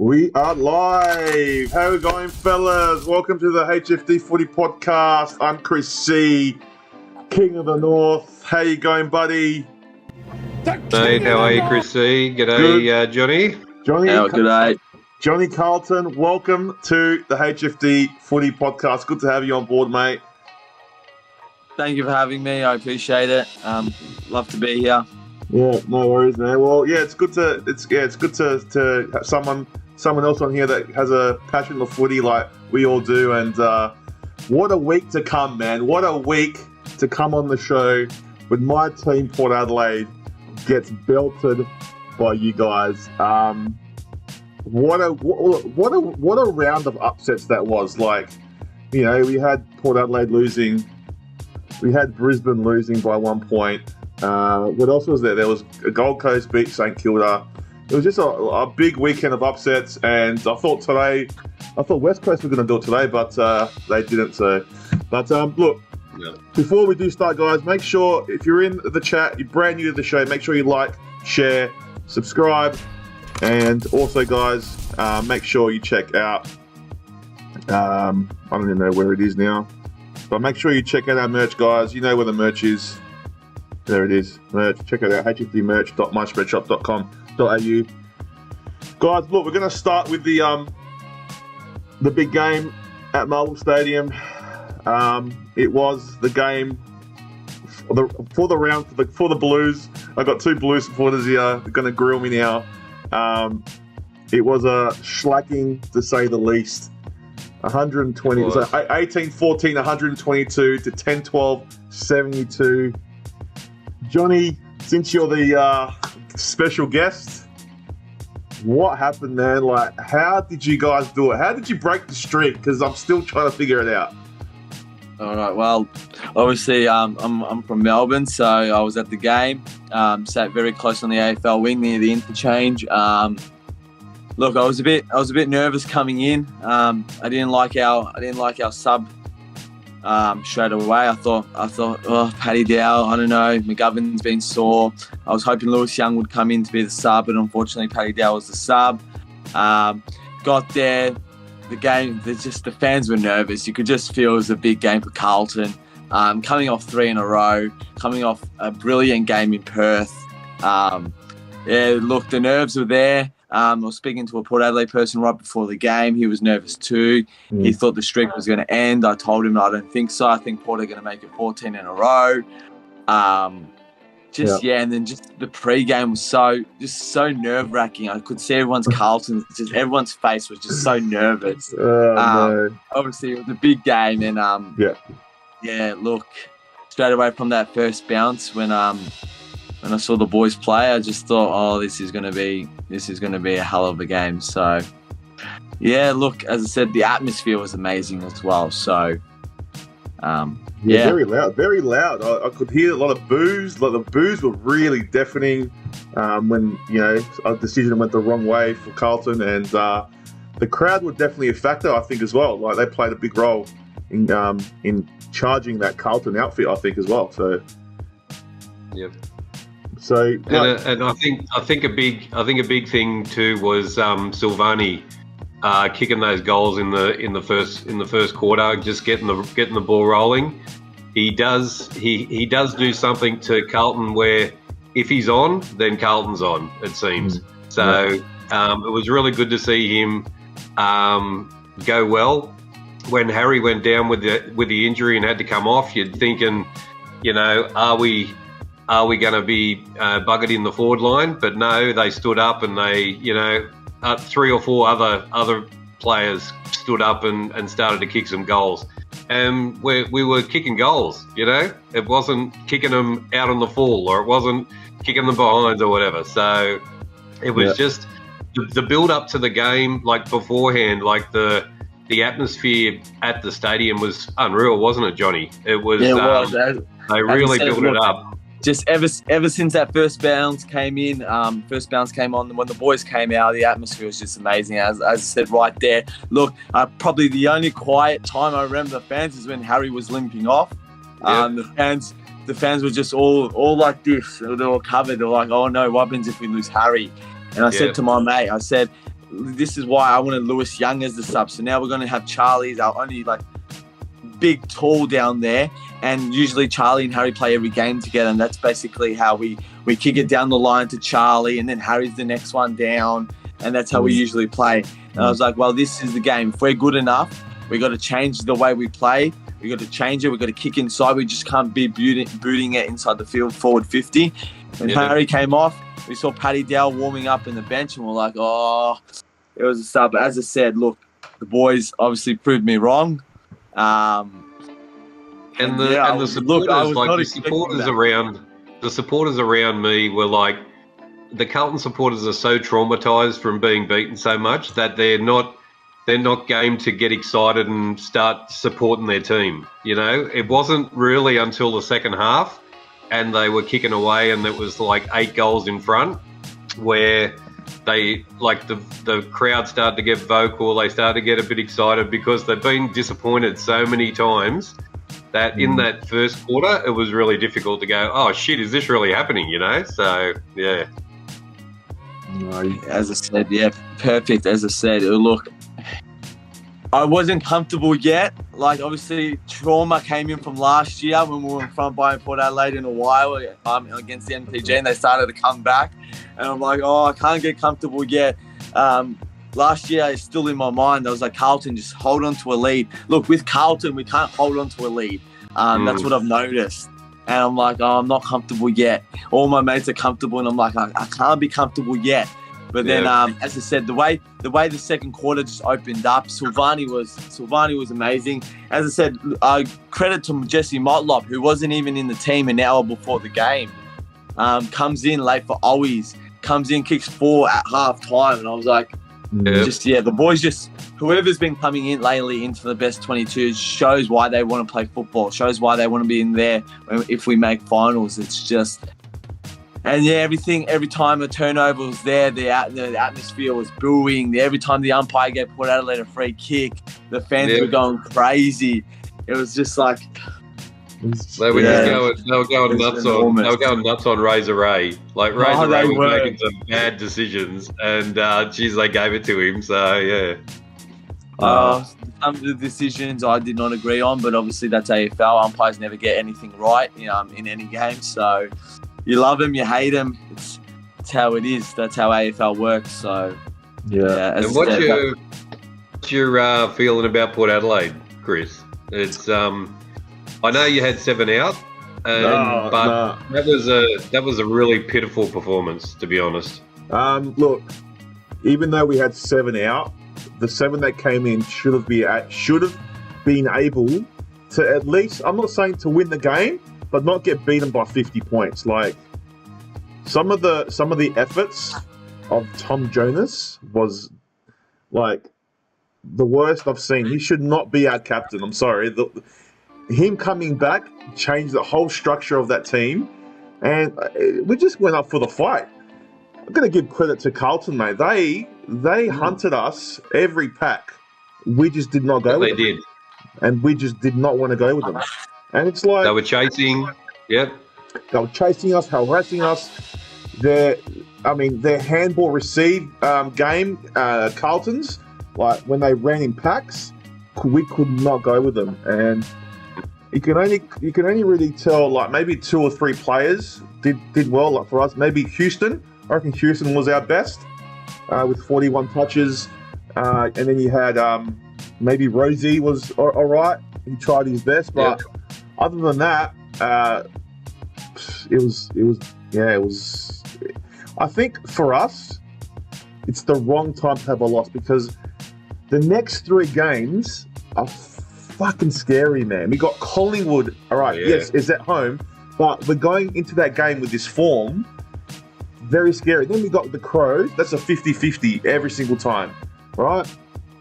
We are live. How are we going, fellas? Welcome to the HFD Footy podcast. I'm Chris C, King of the North. How you going, buddy? Hey, how are you, Chris C? G'day, Johnny. G'day. Johnny Carlton, welcome to the HFD Footy podcast. Good to have you on board, mate. Thank you for having me. I appreciate it. Love to be here. Yeah, no worries, man. Well, yeah, it's good to have someone else on here that has a passion for footy like we all do. And what a week to come, man. What a week to come on the show when my team, Port Adelaide, gets belted by you guys. What a round of upsets that was. Like, you know, we had Port Adelaide losing. We had Brisbane losing by 1 point. What else was there? There was a Gold Coast beat St Kilda. It was just a big weekend of upsets, and I thought West Coast were going to do it today, but they didn't. So, but look, before we do start, guys, make sure if you're in the chat, you're brand new to the show, make sure you like, share, subscribe, and also, guys, make sure you check out. I don't even know where it is now, but make sure you check out our merch, guys. You know where the merch is. There it is, merch. Check it out, hfdmerch.myspreadshop.com.au. Guys, look, we're going to start with the big game at Marvel Stadium. It was the game for the Blues. I got two Blues supporters here. They're going to grill me now. It was a shellacking, to say the least. 120, so 18-14, 122 to 10-12, 72. Johnny, since you're the special guest, what happened, man? Like, how did you guys do it? How did you break the streak? Because I'm still trying to figure it out. All right. Well, obviously, I'm from Melbourne, so I was at the game. Sat very close on the AFL wing near the interchange. Look, I was a bit nervous coming in. I didn't like our sub. Straight away, I thought, oh, Paddy Dow, I don't know, McGovern's been sore. I was hoping Lewis Young would come in to be the sub, but unfortunately Paddy Dow was the sub. Got there, the game, the fans were nervous. You could just feel it was a big game for Carlton. Coming off 3 in a row, coming off a brilliant game in Perth. Look, the nerves were there. I was speaking to a Port Adelaide person right before the game. He was nervous too. He thought the streak was going to end. I told him I don't think so. I think Port are going to make it 14 in a row. And then just the pre-game was so nerve-wracking. I could see everyone's face was just so nervous. No. Obviously, it was a big game, and look, straight away from that first bounce when I saw the boys play, I just thought, oh, this is going to be a hell of a game. So, yeah, look, as I said, the atmosphere was amazing as well. So, very loud, very loud. I could hear a lot of boos. The boos were really deafening when, you know, a decision went the wrong way for Carlton, and the crowd were definitely a factor, I think, as well. Like, they played a big role in charging that Carlton outfit, I think, as well. So, yep. So, and I think a big thing too was Silvani kicking those goals in the first quarter, just getting the ball rolling. He does do something to Carlton where if he's on, then Carlton's on, it seems. So it was really good to see him go well. When Harry went down with the injury and had to come off, you're thinking, you know, are we going to be buggered in the forward line? But no, they stood up, and they, you know, 3 or 4 other players stood up and started to kick some goals. And we were kicking goals, you know. It wasn't kicking them out on the full, or it wasn't kicking them behinds or whatever. So it was just the build up to the game, like beforehand, like the atmosphere at the stadium was unreal, wasn't it, Johnny? It was. Yeah, it was. They really built it up. Just ever since that first bounce came on, when the boys came out, the atmosphere was just amazing. As I said right there, look, probably the only quiet time I remember the fans is when Harry was limping off. The fans were just all like this. They were all covered. They're like, oh no, what happens if we lose Harry? And I said to my mate, I said, this is why I wanted Lewis Young as the sub. So now we're going to have Charlie as our only like big tall down there, and usually Charlie and Harry play every game together, and that's basically how we kick it down the line to Charlie, and then Harry's the next one down, and that's how we usually play. And I was like, well, this is the game. If we're good enough, we got to change the way we play. We got to change it. We got to kick inside. We just can't be booting it inside the field forward 50. When Harry came off, we saw Paddy Dow warming up in the bench, and we're like, oh, it was a start. But as I said, look, the boys obviously proved me wrong. The supporters around me were like, the Carlton supporters are so traumatized from being beaten so much that they're not game to get excited and start supporting their team. You know, it wasn't really until the second half and they were kicking away and it was like 8 goals in front where they, like, the crowd started to get vocal. They started to get a bit excited because they've been disappointed so many times that in that first quarter, it was really difficult to go, oh shit, is this really happening? You know? So, yeah. As I said, yeah, perfect. As I said, look, I wasn't comfortable yet. Like, obviously, trauma came in from last year when we were in front by Port Adelaide in a while against the NPG, and they started to come back. And I'm like, oh, I can't get comfortable yet. Last year, it's still in my mind. I was like, Carlton, just hold on to a lead. Look, with Carlton, we can't hold on to a lead. That's what I've noticed. And I'm like, oh, I'm not comfortable yet. All my mates are comfortable, and I'm like, I can't be comfortable yet. But then, as I said, the way the second quarter just opened up, Silvani was amazing. As I said, credit to Jesse Motlop, who wasn't even in the team an hour before the game. Comes in late for Owies, comes in, kicks 4 at half time, and I was like, the boys just, whoever's been coming in lately into the best 22 shows why they want to play football, shows why they want to be in there if we make finals. It's just, and yeah, every time a turnover was there, the atmosphere was booing. Every time the umpire get Port Adelaide a free kick, the fans were going crazy. It was just like, they were going nuts on Razor Ray. Like, Razor Ray was making some bad decisions, and geez, they gave it to him. So yeah. Some of the decisions I did not agree on, but obviously that's AFL. Umpires never get anything right in any game. So you love them, you hate them. It's how it is. That's how AFL works. So yeah. And what's your feeling about Port Adelaide, Chris? It's I know you had 7 out, but that was a really pitiful performance, to be honest. Look, even though we had 7 out, the 7 that came in should have been able to at least, I'm not saying to win the game, but not get beaten by 50 points. Like, some of the efforts of Tom Jonas was like the worst I've seen. He should not be our captain. I'm sorry. Him coming back changed the whole structure of that team, and we just went up for the fight. I'm going to give credit to Carlton, mate. They hunted us every pack. We just did not go with them. They did. And we just did not want to go with them. And it's like, they were chasing. Yep. They were chasing us, harassing us. Their handball receive game, Carlton's, like when they ran in packs, we could not go with them. And you can only really tell, like, maybe 2 or 3 players did well. Like, for us, maybe Houston. I reckon Houston was our best with 41 touches. And then you had maybe Rosie was all right. He tried his best, but other than that, it was. I think for us, it's the wrong time to have a loss, because the next 3 games are fucking scary, man. We got Collingwood. All right, yes, it's at home, but we're going into that game with this form. Very scary. Then we got the Crows. That's a 50-50 every single time, right?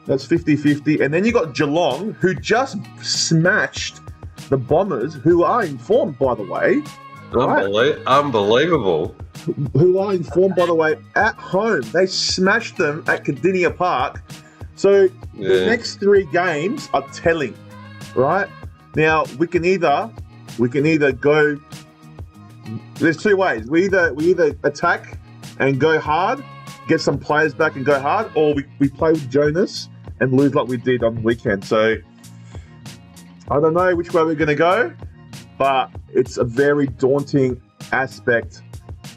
That's 50-50. And then you got Geelong, who just smashed the Bombers, who are in form, by the way. Right? Unbelievable. Who are in form, by the way, at home. They smashed them at Cardinia Park. So the next 3 games are telling, right? Now we can either go. There's 2 ways. We either attack and go hard, get some players back and go hard, or we play with Jonas and lose like we did on the weekend. So I don't know which way we're going to go, but it's a very daunting aspect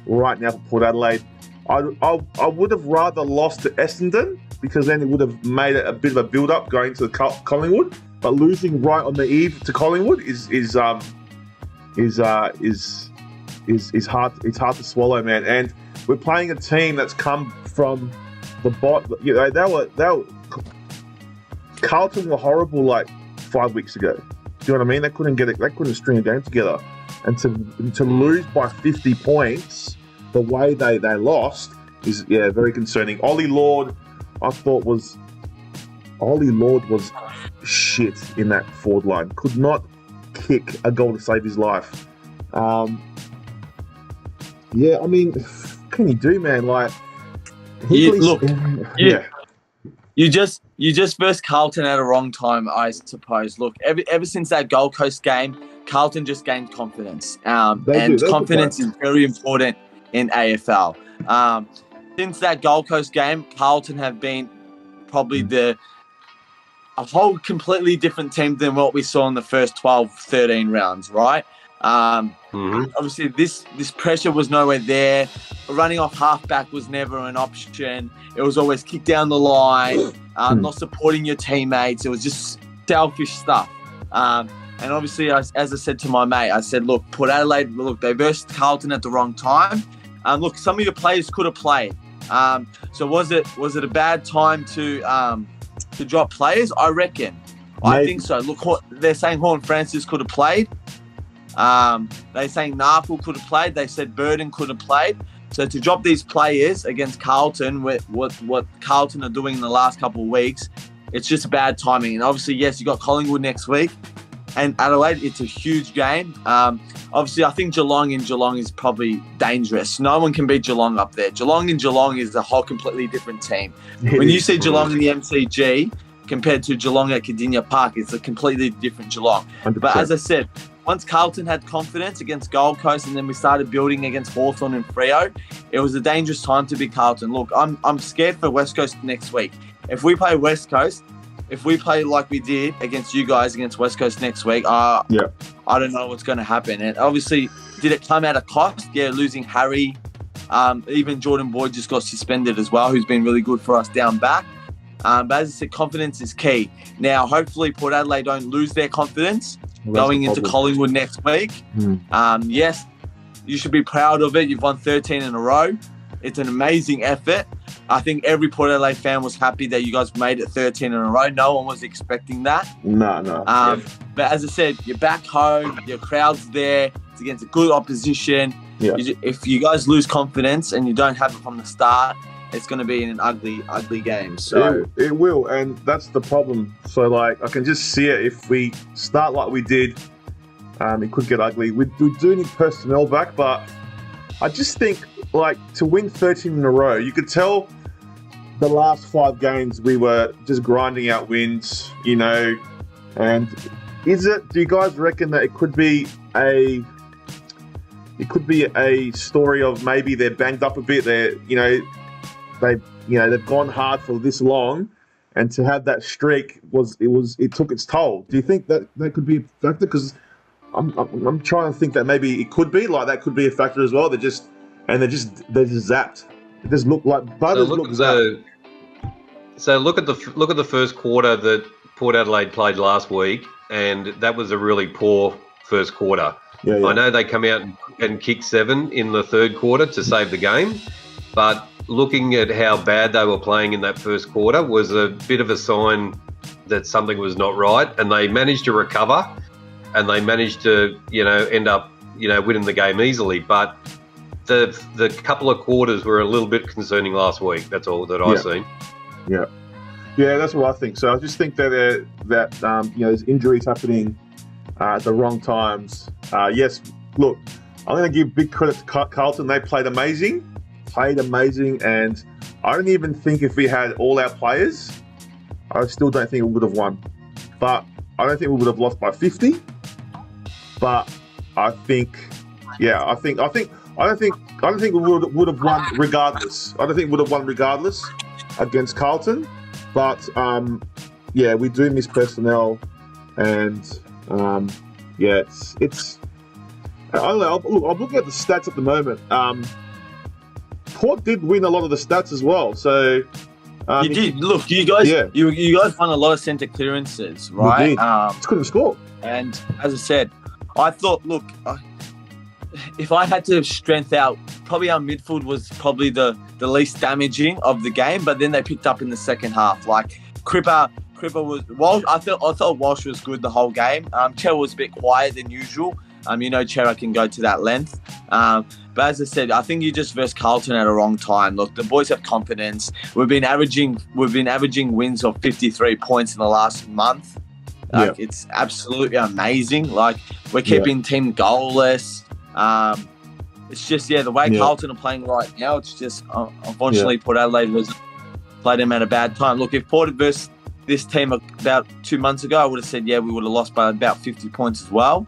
right now for Port Adelaide. I would have rather lost to Essendon, because then it would have made a bit of a build-up going to Collingwood. But losing right on the eve to Collingwood is hard. It's hard to swallow, man. And we're playing a team that's come from the bottom. You know, they were Carlton were horrible like 5 weeks ago. Do you know what I mean? They couldn't string a game together, and to lose by 50 points the way they lost is very concerning. Ollie Lord was shit in that forward line. Could not kick a goal to save his life. I mean, what can he do, man? Like, you just versed Carlton at a wrong time, I suppose. Look, ever since that Gold Coast game, Carlton just gained confidence, and confidence is very important in AFL. Since that Gold Coast game, Carlton have been probably a whole completely different team than what we saw in the first 12, 13 rounds, right? Obviously, this pressure was nowhere there. Running off halfback was never an option. It was always kick down the line, not supporting your teammates. It was just selfish stuff. And obviously, as I said to my mate, I said, look, Port Adelaide, they versed Carlton at the wrong time. Look, some of your players could have played. So was it a bad time to drop players? I reckon. I think so. Look, they're saying Horn Francis could have played. They're saying Narful could have played. They said Burden could have played. So to drop these players against Carlton, with what Carlton are doing in the last couple of weeks, it's just bad timing. And obviously, yes, you got Collingwood next week, and Adelaide. It's a huge game. Obviously, I think Geelong is probably dangerous. No one can beat Geelong up there. Geelong is a whole completely different team. When you see Geelong in the MCG compared to Geelong at Cardinia Park, it's a completely different Geelong. 100%. But as I said, once Carlton had confidence against Gold Coast, and then we started building against Hawthorn and Freo, it was a dangerous time to be Carlton. Look, I'm scared for West Coast next week. If we play West Coast, if we play like we did against you guys against West Coast next week, I don't know what's going to happen. And obviously, did it come at a cost? Yeah, losing Harry. Even Jordan Boyd just got suspended as well, who's been really good for us down back. But as I said, confidence is key. Now, hopefully, Port Adelaide don't lose their confidence going into Collingwood next week. Yes, you should be proud of it. You've won 13 in a row. It's an amazing effort. I think every Port Adelaide fan was happy that you guys made it 13 in a row. No one was expecting that. No. But as I said, you're back home. Your crowd's there. It's against a good opposition. Yeah. If you guys lose confidence and you don't have it from the start, it's going to be an ugly game. So it will, and that's the problem. So, like, I can just see it. If we start like we did, it could get ugly. We do need personnel back, but I just think, like, to win 13 in a row, you could tell the last 5 games we were just grinding out wins, you know. And do you guys reckon that it could be a story of maybe they're banged up a bit? They've gone hard for this long, and to have that streak it took its toll. Do you think that could be a factor? Because I'm trying to think that maybe it could be like that could be a factor as well. They're just zapped. It just look like butters look zapped. So look at the first quarter that Port Adelaide played last week, and that was a really poor first quarter. Yeah. I know they come out and kick 7 in the third quarter to save the game, but looking at how bad they were playing in that first quarter was a bit of a sign that something was not right, and they managed to recover, and they managed to end up winning the game easily. But the couple of quarters were a little bit concerning last week. That's all that I've seen. Yeah, that's what I think. So I just think that there's injuries happening at the wrong times. Yes, look, I'm going to give big credit to Carlton. They played amazing, and I don't even think if we had all our players, I still don't think we would have won. But I don't think we would have lost by 50. But I think I don't think we would have won regardless. I don't think we would have won regardless against Carlton. But yeah, we do miss personnel, and yeah, it's. I don't know. I'm looking at the stats at the moment. Port did win a lot of the stats as well. So you did. Look, you guys, you guys won a lot of centre clearances, right? Just couldn't score. And as I said, I thought, look, if I had to strength out, probably our midfield was probably the least damaging of the game. But then they picked up in the second half. Like Cripper was Walsh. I thought Walsh was good the whole game. Chera was a bit quiet than usual. You know, Chera can go to that length. But as I said, I think you just versed Carlton at a wrong time. Look, the boys have confidence. We've been averaging wins of 53 points in the last month. It's absolutely amazing. Like, we're keeping team goalless. It's just, the way Carlton are playing right now, it's just, unfortunately, Port Adelaide played them at a bad time. Look, if Port had versed this team about 2 months ago, I would have said, we would have lost by about 50 points as well.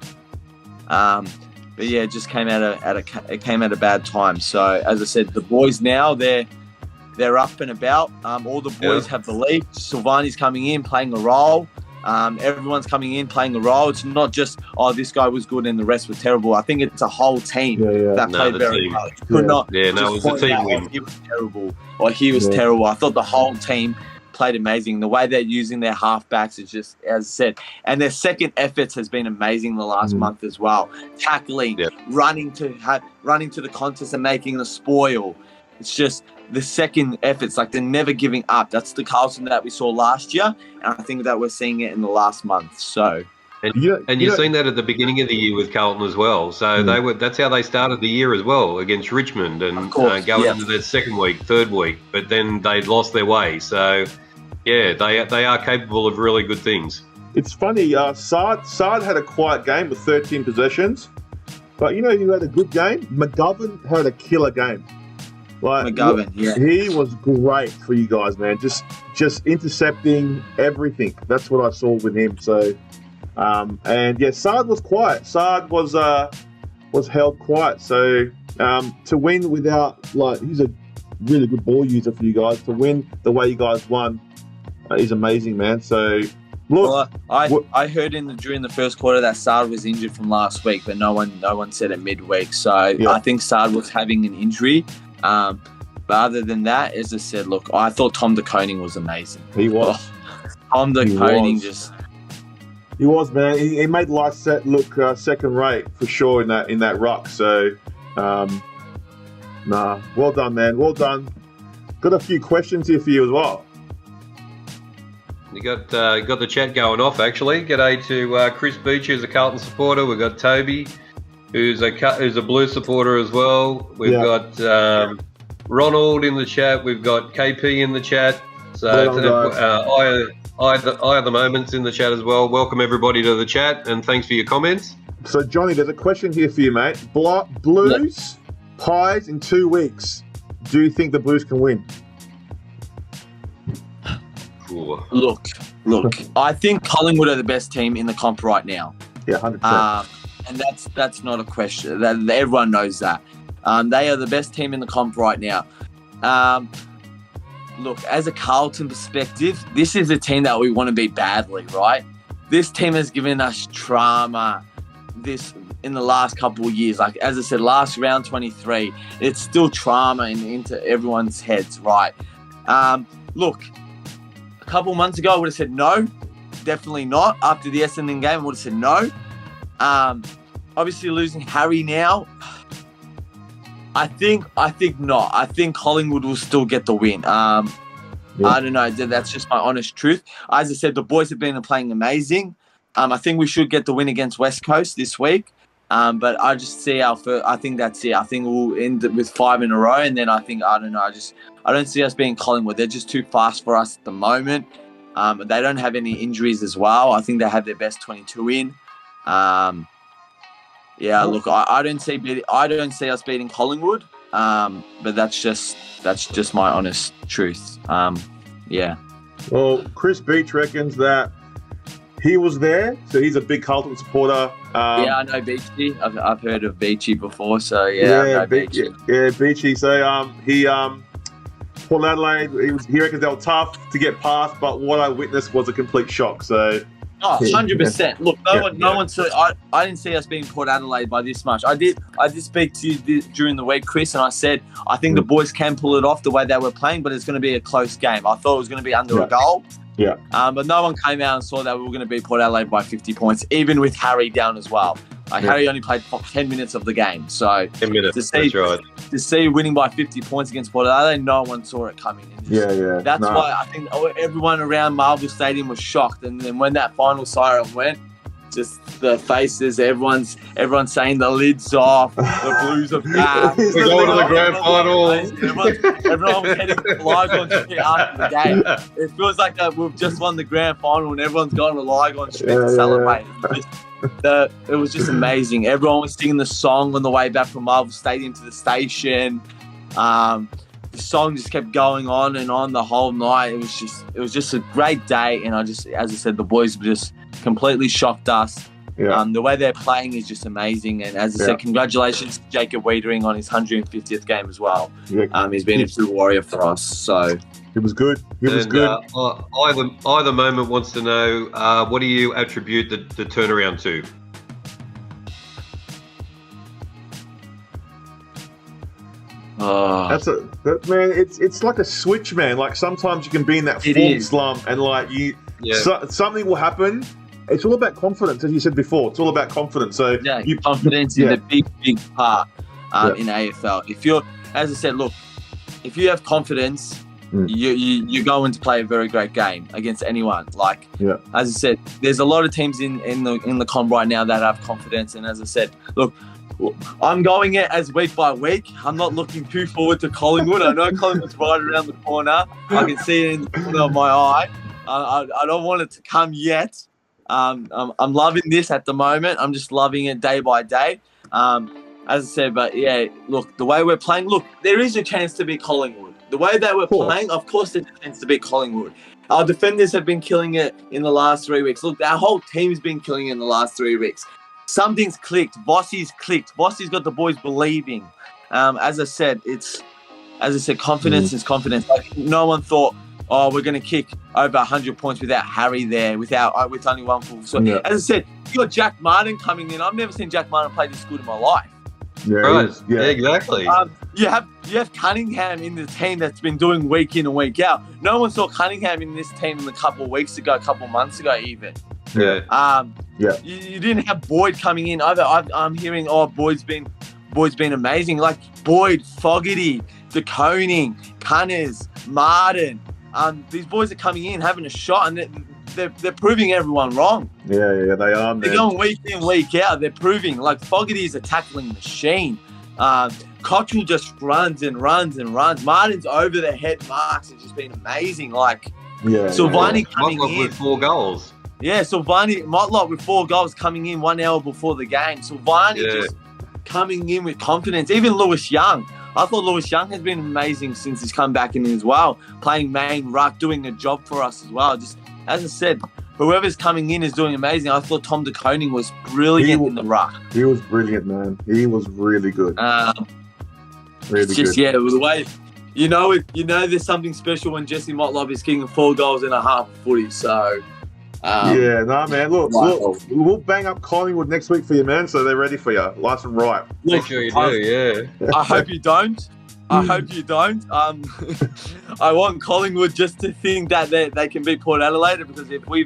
But yeah, it just came at a bad time. So as I said, the boys now they're up and about. All the boys have belief. Silvani's coming in, playing a role. Everyone's coming in, playing a role. It's not just this guy was good and the rest were terrible. I think it's a whole team that played very well. It was a team win. He was terrible or he was terrible. I thought the whole team played amazing. The way they're using their halfbacks is just, as I said, and their second efforts has been amazing the last month as well. Tackling, running to the contest and making the spoil. It's just the second efforts, like they're never giving up. That's the Carlton that we saw last year, and I think that we're seeing it in the last month. So. And you've seen that at the beginning of the year with Carlton as well. So that's how they started the year as well against Richmond and going into their second week, third week. But then they lost their way. So yeah, they are capable of really good things. It's funny. Sard had a quiet game with 13 possessions, but you know who had a good game? McGovern had a killer game. Like McGovern, he was great for you guys, man. Just intercepting everything. That's what I saw with him. So. And Sard was quiet. Sard was held quiet. So to win without, he's a really good ball user for you guys. To win the way you guys won is amazing, man. So look, I heard during the first quarter that Sard was injured from last week, but no one said it midweek. So I think Sard was having an injury. But other than that, as I said, look, I thought Tom de Koning was amazing. He was. Tom de Koning just. He was, man. He made life set look second rate for sure in that ruck. So, well done, man. Well done. Got a few questions here for you as well. You got the chat going off actually. G'day to Chris Beach, who's a Carlton supporter. We've got Toby, who's a Blue supporter as well. We've got Ronald in the chat. We've got KP in the chat. So I are the moments in the chat as well. Welcome everybody to the chat and thanks for your comments. So Johnny, there's a question here for you, mate. Blues Pies in 2 weeks. Do you think the Blues can win? Look. I think Collingwood are the best team in the comp right now. Yeah, 100%. And that's not a question. Everyone knows that. They are the best team in the comp right now. Look, as a Carlton perspective, this is a team that we want to beat badly, right? This team has given us trauma in the last couple of years. Like, as I said, last round 23, it's still trauma into everyone's heads, right? Look, a couple of months ago, I would have said no. Definitely not. After the Essendon game, I would have said no. Obviously, losing Harry now, I think not. I think Collingwood will still get the win. I don't know. That's just my honest truth. As I said, the boys have been playing amazing. I think we should get the win against West Coast this week. But I just see I think that's it. I think we'll end with 5 in a row. And then I don't see us being Collingwood. They're just too fast for us at the moment. They don't have any injuries as well. I think they have their best 22 in. Look, I don't see us beating Collingwood, but that's just my honest truth. Well, Chris Beach reckons that he was there, so he's a big Carlton supporter. Yeah, I know Beachy. I've heard of Beachy before, so yeah, I know Beachy. Yeah, Beachy. So he Port Adelaide, he reckons they were tough to get past, but what I witnessed was a complete shock. So. Oh, 100%. Look, no one said I didn't see us being Port Adelaide by this much. I did speak to you during the week, Chris, and I said I think the boys can pull it off the way they were playing, but it's going to be a close game. I thought it was going to be under a goal. Yeah. But no one came out and saw that we were going to beat Port Adelaide by 50 points, even with Harry down as well. Harry only played 10 minutes of the game. So 10 minutes, to see winning by 50 points against Port Adelaide, no one saw it coming. That's why I think everyone around Marvel Stadium was shocked. And then when that final siren went, just the faces, everyone's saying the lid's off, the Blues are back. We're going to the grand final. Everyone was heading to Lygon Street after the game. It feels like we've just won the grand final and everyone's going to Lygon Street to celebrate. It was just amazing. Everyone was singing the song on the way back from Marvel Stadium to the station. The song just kept going on and on the whole night. It was just a great day, and as I said, the boys just completely shocked us. Yeah. The way they're playing is just amazing, and as I said, congratulations to Jacob Wiedering on his 150th game as well. Yeah. He's been a true warrior for us. So it was good. Either moment wants to know what do you attribute the turnaround to? Man. It's like a switch, man. Like sometimes you can be in that form slump, and like something will happen. It's all about confidence, as you said before. It's all about confidence. So confidence is a big part in AFL. If you're, as I said, look, if you have confidence, you're going to play a very great game against anyone. Like as I said, there's a lot of teams in the comp right now that have confidence, and as I said, look, I'm going it as week by week. I'm not looking too forward to Collingwood. I know Collingwood's right around the corner. I can see it in the corner of my eye. I don't want it to come yet. I'm loving this at the moment. I'm just loving it day by day. As I said, but yeah, look, the way we're playing, look, there is a chance to beat Collingwood. The way that we're playing, of course there's a chance to beat Collingwood. Our defenders have been killing it in the last 3 weeks. Look, our whole team's been killing it in the last 3 weeks. Something's clicked. Vossi's clicked. Vossi's got the boys believing. As I said, confidence is confidence. Like no one thought, we're going to kick over 100 points without Harry there, with only one full. So as I said, you got Jack Martin coming in. I've never seen Jack Martin play this good in my life. Yeah, exactly. You have Cunningham in the team that's been doing week in and week out. No one saw Cunningham in this team a couple of months ago even. You didn't have Boyd coming in either. I'm hearing, Boyd's been amazing. Like Boyd, Fogarty, De Koning, Cunners, Martin. These boys are coming in, having a shot, and they're proving everyone wrong. Yeah, they are. They're going week in, week out. They're proving. Like Fogarty is a tackling machine. Cottrell just runs and runs and runs. Martin's over the head marks has just been amazing. Like Silvani coming in with 4 goals. Yeah, Silvani, Motlop with 4 goals coming in 1 hour before the game. Silvani just coming in with confidence. Even Lewis Young. I thought Lewis Young has been amazing since he's come back in as well. Playing main ruck, doing a job for us as well. Just, as I said, whoever's coming in is doing amazing. I thought Tom De Koning was brilliant in the ruck. He was brilliant, man. He was really good. Really good. The way... You know there's something special when Jesse Motlop is kicking 4 goals and a half of footy, so... man. Look, we'll bang up Collingwood next week for you, man. So they're ready for you, nice and right. Make sure you do, I hope you don't. I want Collingwood just to think that they can beat Port Adelaide, because if we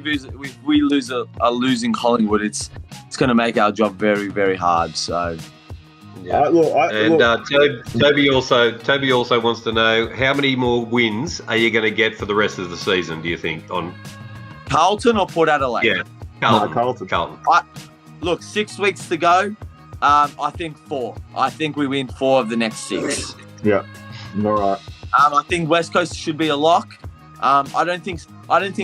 lose a losing Collingwood, it's going to make our job very, very hard. So. Yeah. Toby also wants to know how many more wins are you going to get for the rest of the season? Do you think on Carlton or Port Adelaide? Yeah, Carlton. Look, 6 weeks to go. I think 4. I think we win 4 of the next 6. Yeah, all right. I think West Coast should be a lock. I don't think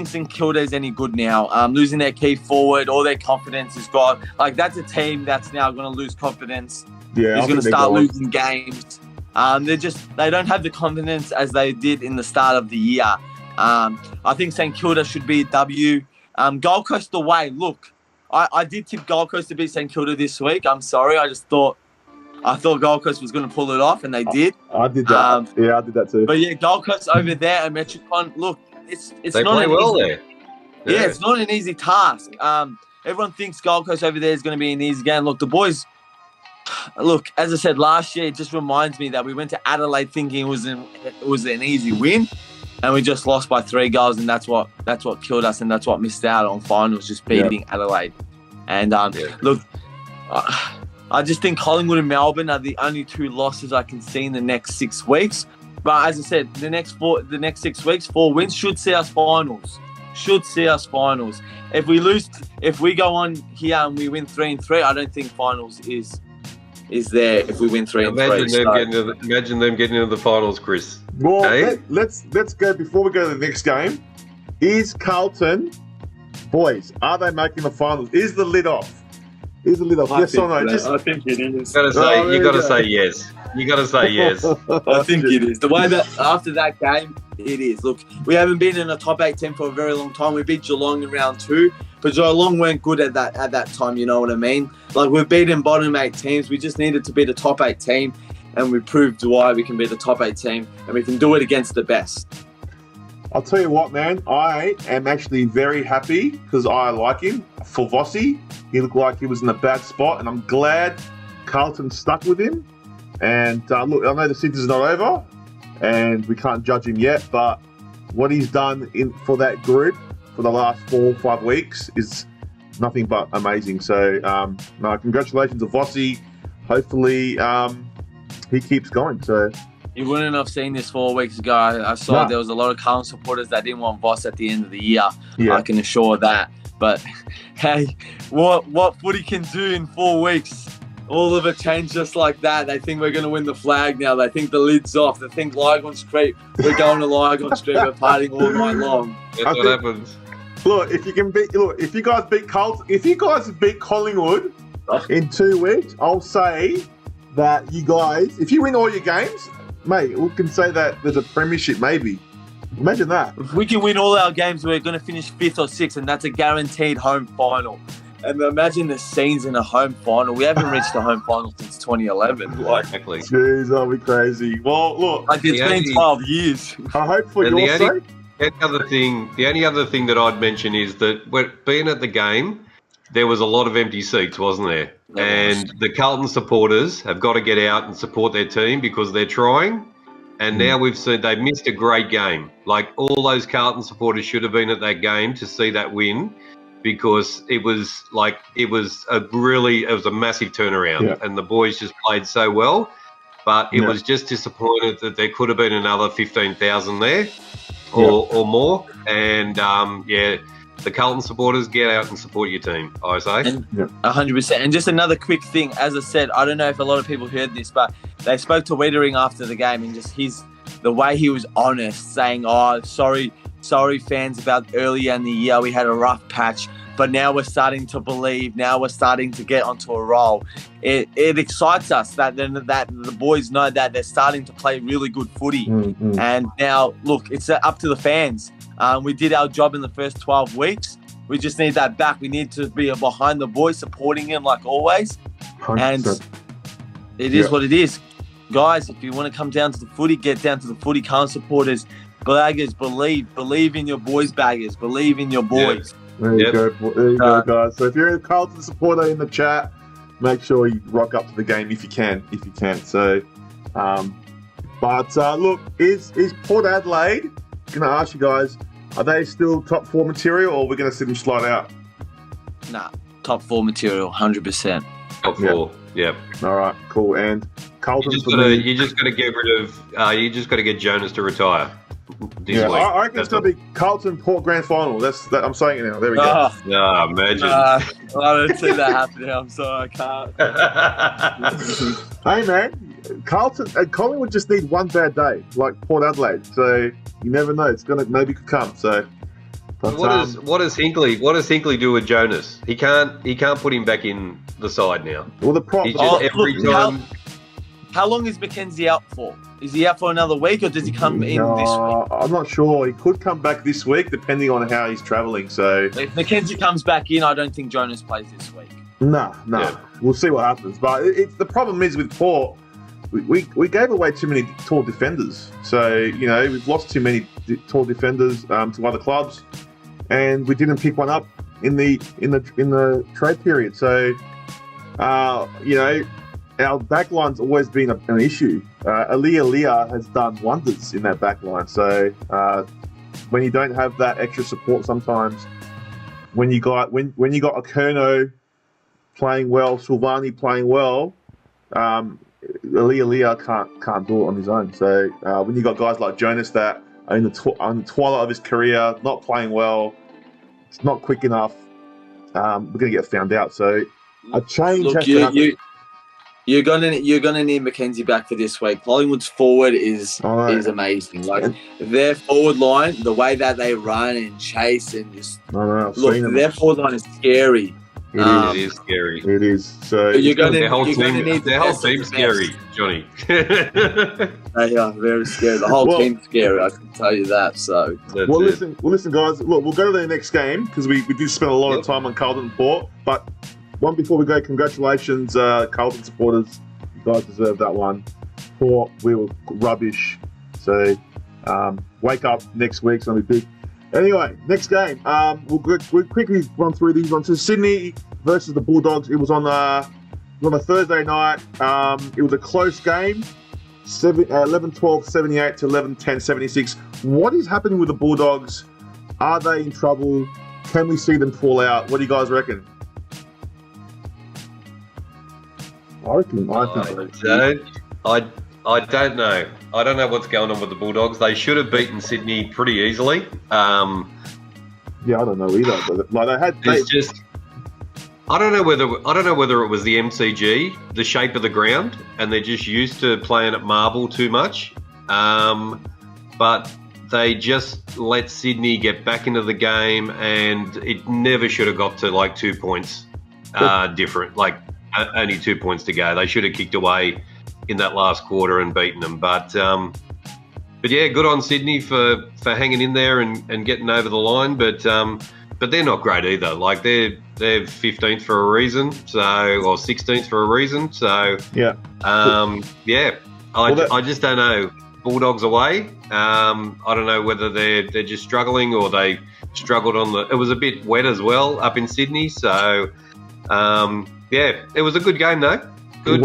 St Kilda is any good now. Losing their key forward, all their confidence is gone. Like that's a team that's now going to lose confidence. Yeah, he's going to start losing games. They don't have the confidence as they did in the start of the year. I think St Kilda should be a W. Gold Coast away. Look, I did tip Gold Coast to beat St Kilda this week. I'm sorry. I thought Gold Coast was going to pull it off, and they did. I did that. Yeah, I did that too. But yeah, Gold Coast over there at Metricon. Look, it's they not play well there. Yeah, it's not an easy task. Everyone thinks Gold Coast over there is going to be an easy game. Look, the boys. Look, as I said last year, it just reminds me that we went to Adelaide thinking it was an easy win, and we just lost by 3 goals, and that's what killed us, and that's what missed out on finals, just beating Adelaide. And look, I just think Collingwood and Melbourne are the only 2 losses I can see in the next 6 weeks. But as I said, the next 6 weeks, 4 wins should see us finals. If we go on here and we win 3-3, I don't think finals is there if we win 3-3. Imagine them getting into the finals, Chris. Well, let's go before we go to the next game. Is Carlton, boys, are they making the finals? Is the lid off? Yes or no? I think it is. You got to say yes. You got to say yes. I think it is. The way that after that game, it is. Look, we haven't been in a top 8 team for a very long time. We beat Geelong in round 2, but Geelong weren't good at that time. You know what I mean? Like, we've beaten bottom 8 teams. We just needed to beat a top 8 team, and we proved why we can beat a top 8 team, and we can do it against the best. I'll tell you what, man. I am actually very happy because I like him for Vossi. He looked like he was in a bad spot, and I'm glad Carlton stuck with him. And look, I know the season's not over, and we can't judge him yet, but what he's done for that group for the last 4 or 5 weeks is nothing but amazing. So, congratulations to Vossi. Hopefully, he keeps going. So. You wouldn't have seen this 4 weeks ago. I saw there was a lot of Carlton supporters that didn't want Voss at the end of the year. Yeah. I can assure that. But, hey, what footy can do in 4 weeks? All of it changed just like that. They think we're going to win the flag now. They think the lid's off. They think Lygon Street. We're going to Lygon Street. We're partying all night long. That's what happens. Look, if you guys beat Carlton, if you guys beat Collingwood in 2 weeks, I'll say that you guys, if you win all your games, mate, we can say that there's a premiership maybe. Imagine that. If we can win all our games, we're going to finish 5th or 6th, and that's a guaranteed home final. And imagine the scenes in a home final. We haven't reached a home final since 2011. Exactly. Jeez, that'll be crazy. Well, look. Like, it's been 12 years. I hope for your sake. The only other thing that I'd mention is that being at the game, there was a lot of empty seats, wasn't there? And the Carlton supporters have got to get out and support their team because they're trying. And now we've seen they've missed a great game. Like, all those Carlton supporters should have been at that game to see that win, because it was a massive turnaround, and the boys just played so well. But it was just disappointed that there could have been another 15,000 there or more. And the Carlton supporters, get out and support your team, I say. 100%. And just another quick thing, as I said, I don't know if a lot of people heard this, but they spoke to Wiedering after the game, and just the way he was honest, saying, sorry fans, about earlier in the year we had a rough patch, but now we're starting to believe, now we're starting to get onto a roll. It excites us that the boys know that they're starting to play really good footy. And now, look, it's up to the fans. We did our job in the first 12 weeks. We just need that back. We need to be behind the boys, supporting him like always. 100%. And it is what it is. Guys, if you want to come down to the footy, get down to the footy. Carlton supporters, baggers, believe in your boys, baggers. Believe in your boys. There you go, guys. So if you're a Carlton supporter in the chat, make sure you rock up to the game if you can. So, look, is Port Adelaide, going to ask you guys, are they still top 4 material, or are we going to see them slide out? Nah, top 4 material, 100%. Top 4, yeah. All right, cool. And Carlton, you just got to get rid of. You just got to get Jonas to retire. I reckon it's going to be Carlton Port Grand Final. I'm saying it now. There we go. No, imagine. I don't see that happening. I'm sorry, I can't. Hey, man, Collingwood just need one bad day, like Port Adelaide. So you never know. It's going to maybe come. So. But, what does Hinkley do with Jonas? He can't put him back in the side now. Well, the problem how long is Mackenzie out for? Is he out for another week, or does he come in this week? I'm not sure. He could come back this week, depending on how he's travelling. So If Mackenzie comes back in, I don't think Jonas plays this week. No. Yeah. We'll see what happens. But the problem is with Port, we gave away too many tall defenders. So, we've lost too many tall defenders to other clubs, and we didn't pick one up in the trade period. So, our backline's always been an issue. Aliyah has done wonders in that backline. So when you don't have that extra support, sometimes when you got Okerno playing well, Silvani playing well, Aliyah can't do it on his own. So when you got guys like Jonas that are on the twilight of his career, not playing well, it's not quick enough, we're going to get found out. So a change has to happen. You're gonna need Mackenzie back for this week. Collingwood's forward is amazing. Like their forward line, the way that they run and chase and just their forward line is scary. It is scary. It is. So their whole team's scary, Johnny. They are very scary. The whole team's scary. I can tell you that. So listen, guys. Look, we'll go to the next game because we did spend a lot of time on Carlton and Port, but. One before we go, congratulations, Carlton supporters. You guys deserve that one. Port, we were rubbish. So, wake up next week. It's going to be big. Anyway, next game. We'll quickly run through these ones. So Sydney versus the Bulldogs. It was on a Thursday night. It was a close game. 11-12, 78 to 11-10, 76. What is happening with the Bulldogs? Are they in trouble? Can we see them fall out? What do you guys reckon? I don't know. I don't know what's going on with the Bulldogs. They should have beaten Sydney pretty easily. I don't know either. But I don't know whether it was the MCG, the shape of the ground, and they're just used to playing at marble too much. But they just let Sydney get back into the game, and it never should have got to like 2 points different. Like. Only 2 points to go. They should have kicked away in that last quarter and beaten them. But yeah, good on Sydney for hanging in there and getting over the line. But they're not great either. Like they're 15th for a reason, or 16th for a reason. So yeah, I just don't know. Bulldogs away. I don't know whether they're just struggling or they struggled on the. It was a bit wet as well up in Sydney, so. Yeah, it was a good game though. Good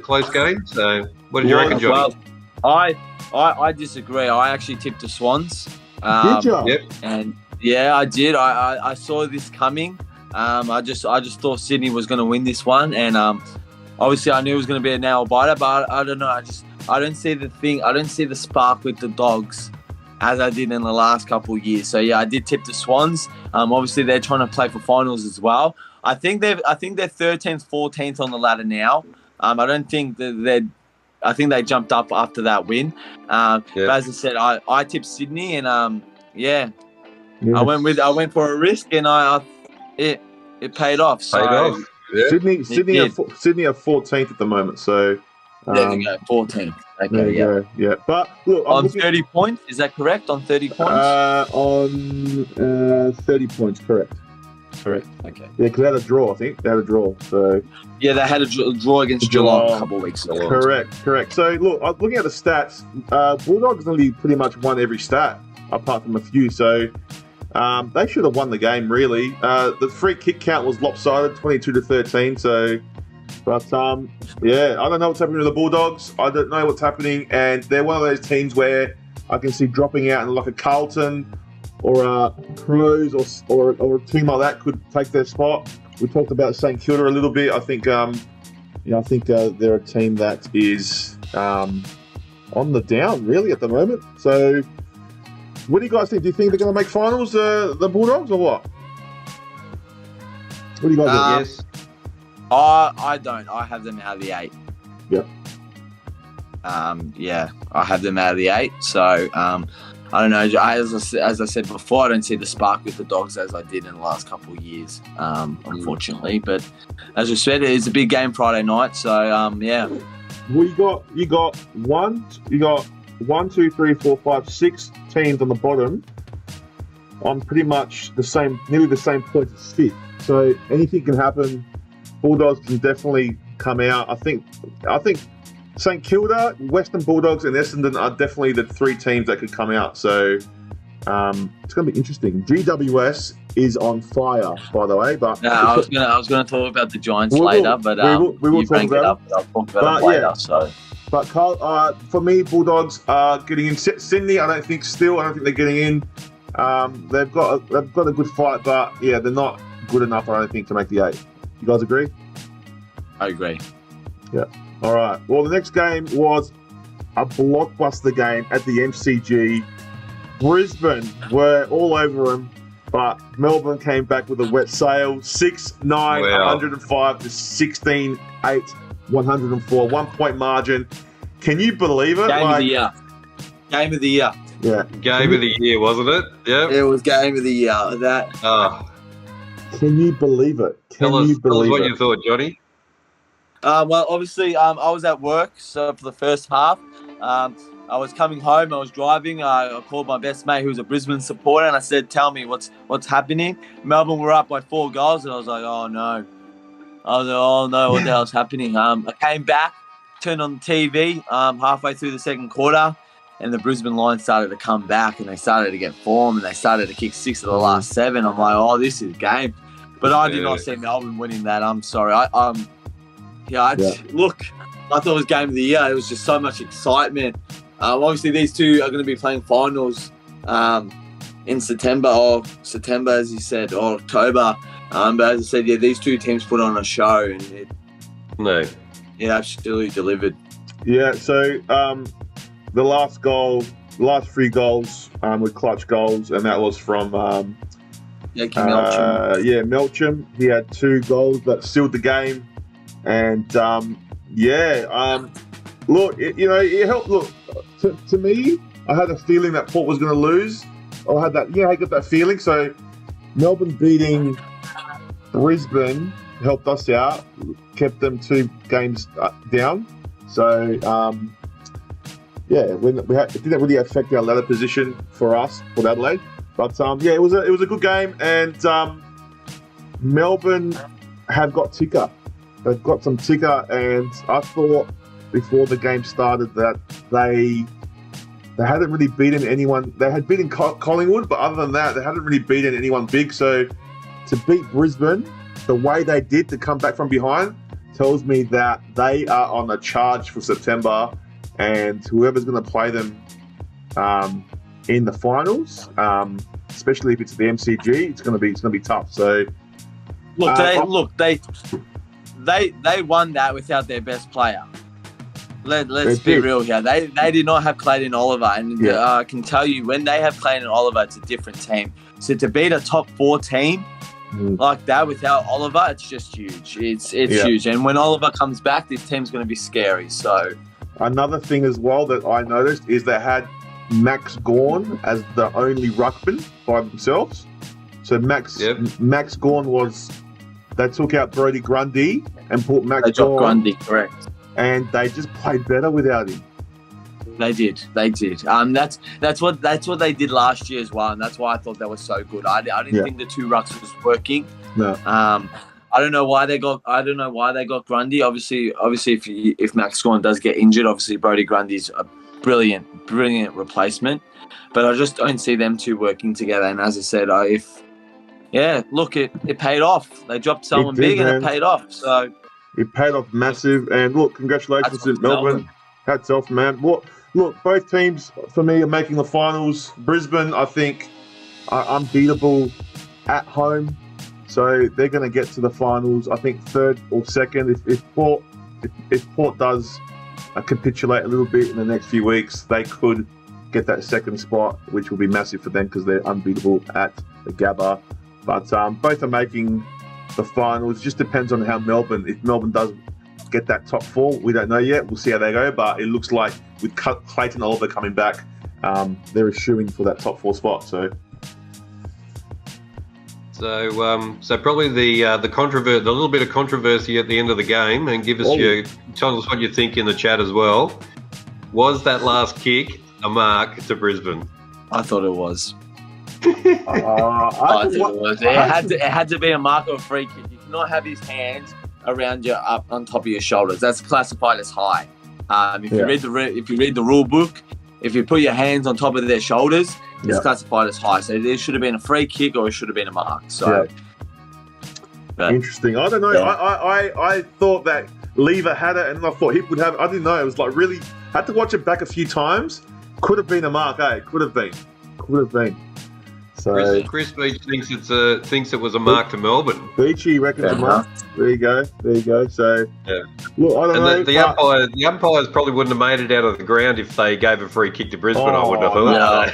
close game. So, what did you reckon, Johnny? Well, I disagree. I actually tipped the Swans. Did you? Yep. And yeah, I did. I saw this coming. I just thought Sydney was going to win this one, and obviously I knew it was going to be a nail biter. But I don't know. I don't see the thing. I don't see the spark with the Dogs as I did in the last couple of years. So yeah, I did tip the Swans. Obviously they're trying to play for finals as well. I think they're 13th, 14th on the ladder now. I don't think I think they jumped up after that win. But as I said, I tipped Sydney, and I went for a risk, and it paid off. So Yeah. Sydney are 14th at the moment. So there you go, 14th. Okay, there you go. Yeah, but look, on 30 points, is that correct? On 30 points? On 30 points, correct. Correct. Okay. Yeah, because they had a draw, I think. They had a draw. So yeah, they had a draw against Geelong a couple of weeks ago. Correct. So look, I'm looking at the stats. Bulldogs only pretty much won every stat, apart from a few. So they should have won the game, really. The free kick count was lopsided, 22-13. So, but yeah, I don't know what's happening with the Bulldogs. I don't know what's happening, and they're one of those teams where I can see dropping out, and like a Carlton or Roos or a team like that could take their spot. We talked about St Kilda a little bit. I think I think they're a team that is on the down really at the moment. So, what do you guys think? Do you think they're going to make finals, the Bulldogs, or what? What do you guys think? Yes. I don't. I have them out of the 8. Yep. Yeah, I have them out of the 8. So, I don't know. As I said before, I don't see the spark with the Dogs as I did in the last couple of years, unfortunately. But as I said, it's a big game Friday night. So, yeah, Well, you got one, two, three, four, five, 6 teams on the bottom on pretty much nearly the same points as 5th. So anything can happen. Bulldogs can definitely come out. I think St Kilda, Western Bulldogs, and Essendon are definitely the 3 teams that could come out. So it's going to be interesting. GWS is on fire, by the way. But I was gonna talk about the Giants later, but we will talk about it. I'll talk about it later. Yeah. So, but Carl, for me, Bulldogs are getting in. Sydney, I don't think they're getting in. They've got a good fight, but yeah, they're not good enough, I don't think, to make the 8. You guys agree? I agree. Yeah. All right. Well, the next game was a blockbuster game at the MCG. Brisbane were all over them, but Melbourne came back with a wet sail. 6-9, 105 to 16-8, 104. 1 point margin. Can you believe it? Game of the year. Game of the year. Yeah. Game of the year, wasn't it? Yeah. It was game of the year. Can you believe it? Tell us what you thought, Johnny. Well, obviously, I was at work, so for the first half, I was coming home. I was driving. I called my best mate, who's a Brisbane supporter, and I said, "Tell me what's happening." Melbourne were up by 4 goals, and I was like, "Oh no!" What the hell's happening? I came back, turned on the TV halfway through the second quarter, and the Brisbane line started to come back, and they started to get form, and they started to kick 6 of the last 7. I'm like, "Oh, this is game," but I did not see Melbourne winning that. I'm sorry. Look, I thought it was game of the year. It was just so much excitement. Obviously, these two are going to be playing finals in September, as you said, or October. But as I said, yeah, these two teams put on a show, and it absolutely delivered. Yeah. So the last 3 goals were clutch goals, and that was from Melcham. Melcham. He had 2 goals that sealed the game. And look, it helped. Look, to me, I had a feeling that Port was going to lose. I had that, I got that feeling. So Melbourne beating Brisbane helped us out, kept them 2 games down. So it didn't really affect our ladder position for us, Port Adelaide. But it was a good game, and Melbourne have got ticker. They've got some ticker, and I thought before the game started that they hadn't really beaten anyone. They had beaten Collingwood, but other than that, they hadn't really beaten anyone big. So to beat Brisbane the way they did, to come back from behind, tells me that they are on a charge for September, and whoever's going to play them in the finals, especially if it's the MCG, it's going to be tough. So They won that without their best player. Let's be real here. They did not have Clayton Oliver, and I can tell you, when they have Clayton Oliver, it's a different team. So to beat a top 4 team like that without Oliver, it's just huge. It's huge. And when Oliver comes back, this team's going to be scary. So another thing as well that I noticed is they had Max Gawn as the only ruckman by themselves. So Max Gawn was. They took out Brodie Grundy and put Max Gawn. Grundy, correct. And they just played better without him. They did. That's what they did last year as well, and that's why I thought that was so good. I didn't think the 2 rucks was working. No. I don't know why they got Grundy. Obviously, if Max Gawn does get injured, obviously Brodie Grundy's a brilliant replacement. But I just don't see them 2 working together. And as I said, it paid off. They dropped someone big, and it paid off. So it paid off massive. And look, congratulations to Melbourne. Hats off, man. Look, both teams for me are making the finals. Brisbane, I think, are unbeatable at home, so they're going to get to the finals. I think 3rd or 2nd. If Port does capitulate a little bit in the next few weeks, they could get that 2nd spot, which will be massive for them because they're unbeatable at the Gabba. But both are making the finals. Just depends on how if Melbourne does get that top 4, we don't know yet. We'll see how they go. But it looks like with Clayton Oliver coming back, they're shooing for that top 4 spot. So So probably the little bit of controversy at the end of the game, and tell us what you think in the chat as well. Was that last kick a mark to Brisbane? I thought it was. I thought it was. It had to be a mark or a free kick. You cannot have his hands around your up on top of your shoulders. That's classified as high. If you read the rule book, if you put your hands on top of their shoulders, it's classified as high. So it should have been a free kick or it should have been a mark. So interesting. I don't know. Yeah. I thought that Lever had it, and I thought Hip would have it. I didn't know. It was like really. Had to watch it back a few times. Could have been a mark, eh? Could have been. So Chris Beach thinks it was a mark to Melbourne. Beachy reckons a mark. There you go. So look, I don't know. The umpires probably wouldn't have made it out of the ground if they gave a free kick to Brisbane. I wouldn't have thought.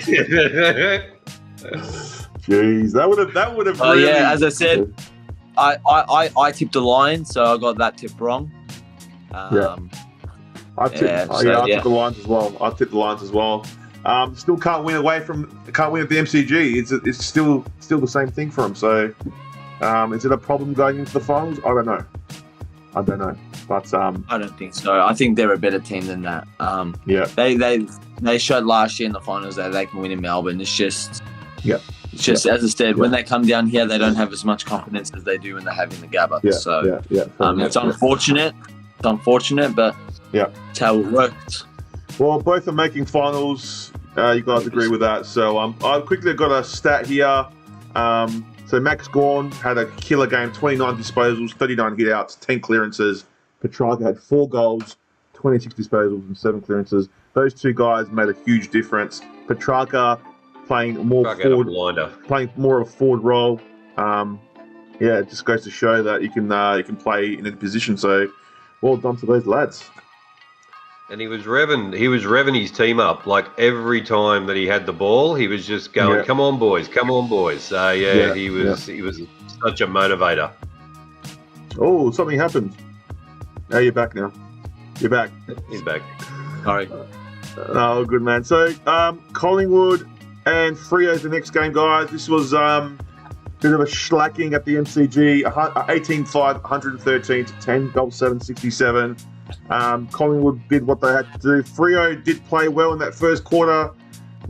Jeez, that would have. Really... as I said, I tipped a line, so I got that tip wrong. I tipped the lines as well. Still can't win at the MCG. It's still the same thing for them. So, is it a problem going into the finals? I don't know. But I don't think so. I think they're a better team than that. They showed last year in the finals that they can win in Melbourne. It's just as I said, when they come down here, they don't have as much confidence as they do when they have in the Gabba. It's unfortunate. It's unfortunate, but it's how it works. Well, both are making finals. You guys agree with that. So I've quickly got a stat here. So Max Gawn had a killer game, 29 disposals, 39 hit-outs, 10 clearances. Petrarca had 4 goals, 26 disposals and 7 clearances. Those two guys made a huge difference. Petrarca playing more of a forward role. It just goes to show that you can play in any position. So well done to those lads. And he was revving his team up. Like every time that he had the ball, he was just going, "Come on, boys! Come on, boys!" So he was such a motivator. Oh, something happened. Oh, you're back now. You're back. He's back. Sorry. Oh, good man. So Collingwood and Freo is the next game, guys. This was a bit of a slacking at the MCG. 18-5, 113 to 10, goal 767. Collingwood did what they had to do. Freo did play well in that first quarter.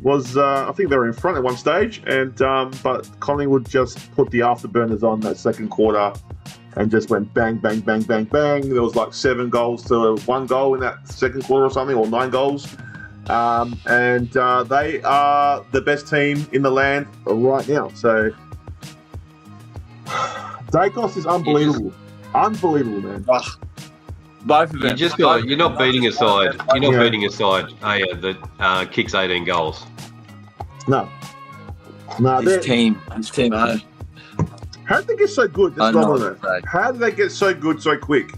I think they were in front at one stage, but Collingwood just put the afterburners on that second quarter and just went bang, bang, bang, bang, bang. There was like 7 goals to 1 goal in that second quarter or something, or 9 goals. They are the best team in the land right now. So Dacos is unbelievable. Unbelievable, man. Both of them. You're not beating a side. You're not beating a side that kicks 18 goals. No. His team. How did they get so good? How did they get so good so quick?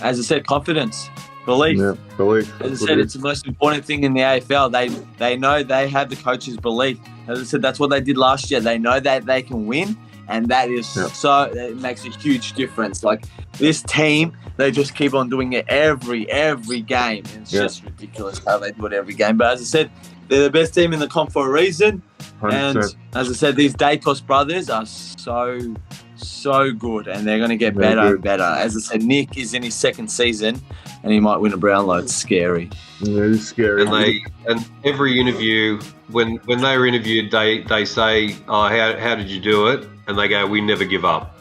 As I said, confidence, belief. Yeah, belief. As I said, it's the most important thing in the AFL. They know they have the coach's belief. As I said, that's what they did last year. They know that they can win. And that is it makes a huge difference. Like this team, they just keep on doing it every game. And it's just ridiculous how they do it every game. But as I said, they're the best team in the comp for a reason. 100%. And as I said, these Dacos brothers are so good, and they're going to get better and better. As I said, Nick is in his second season, and he might win a Brownlow. It's scary. Yeah, it is scary. And every interview, when they were interviewed, they say, "Oh, how did you do it?" And they go, "We never give up."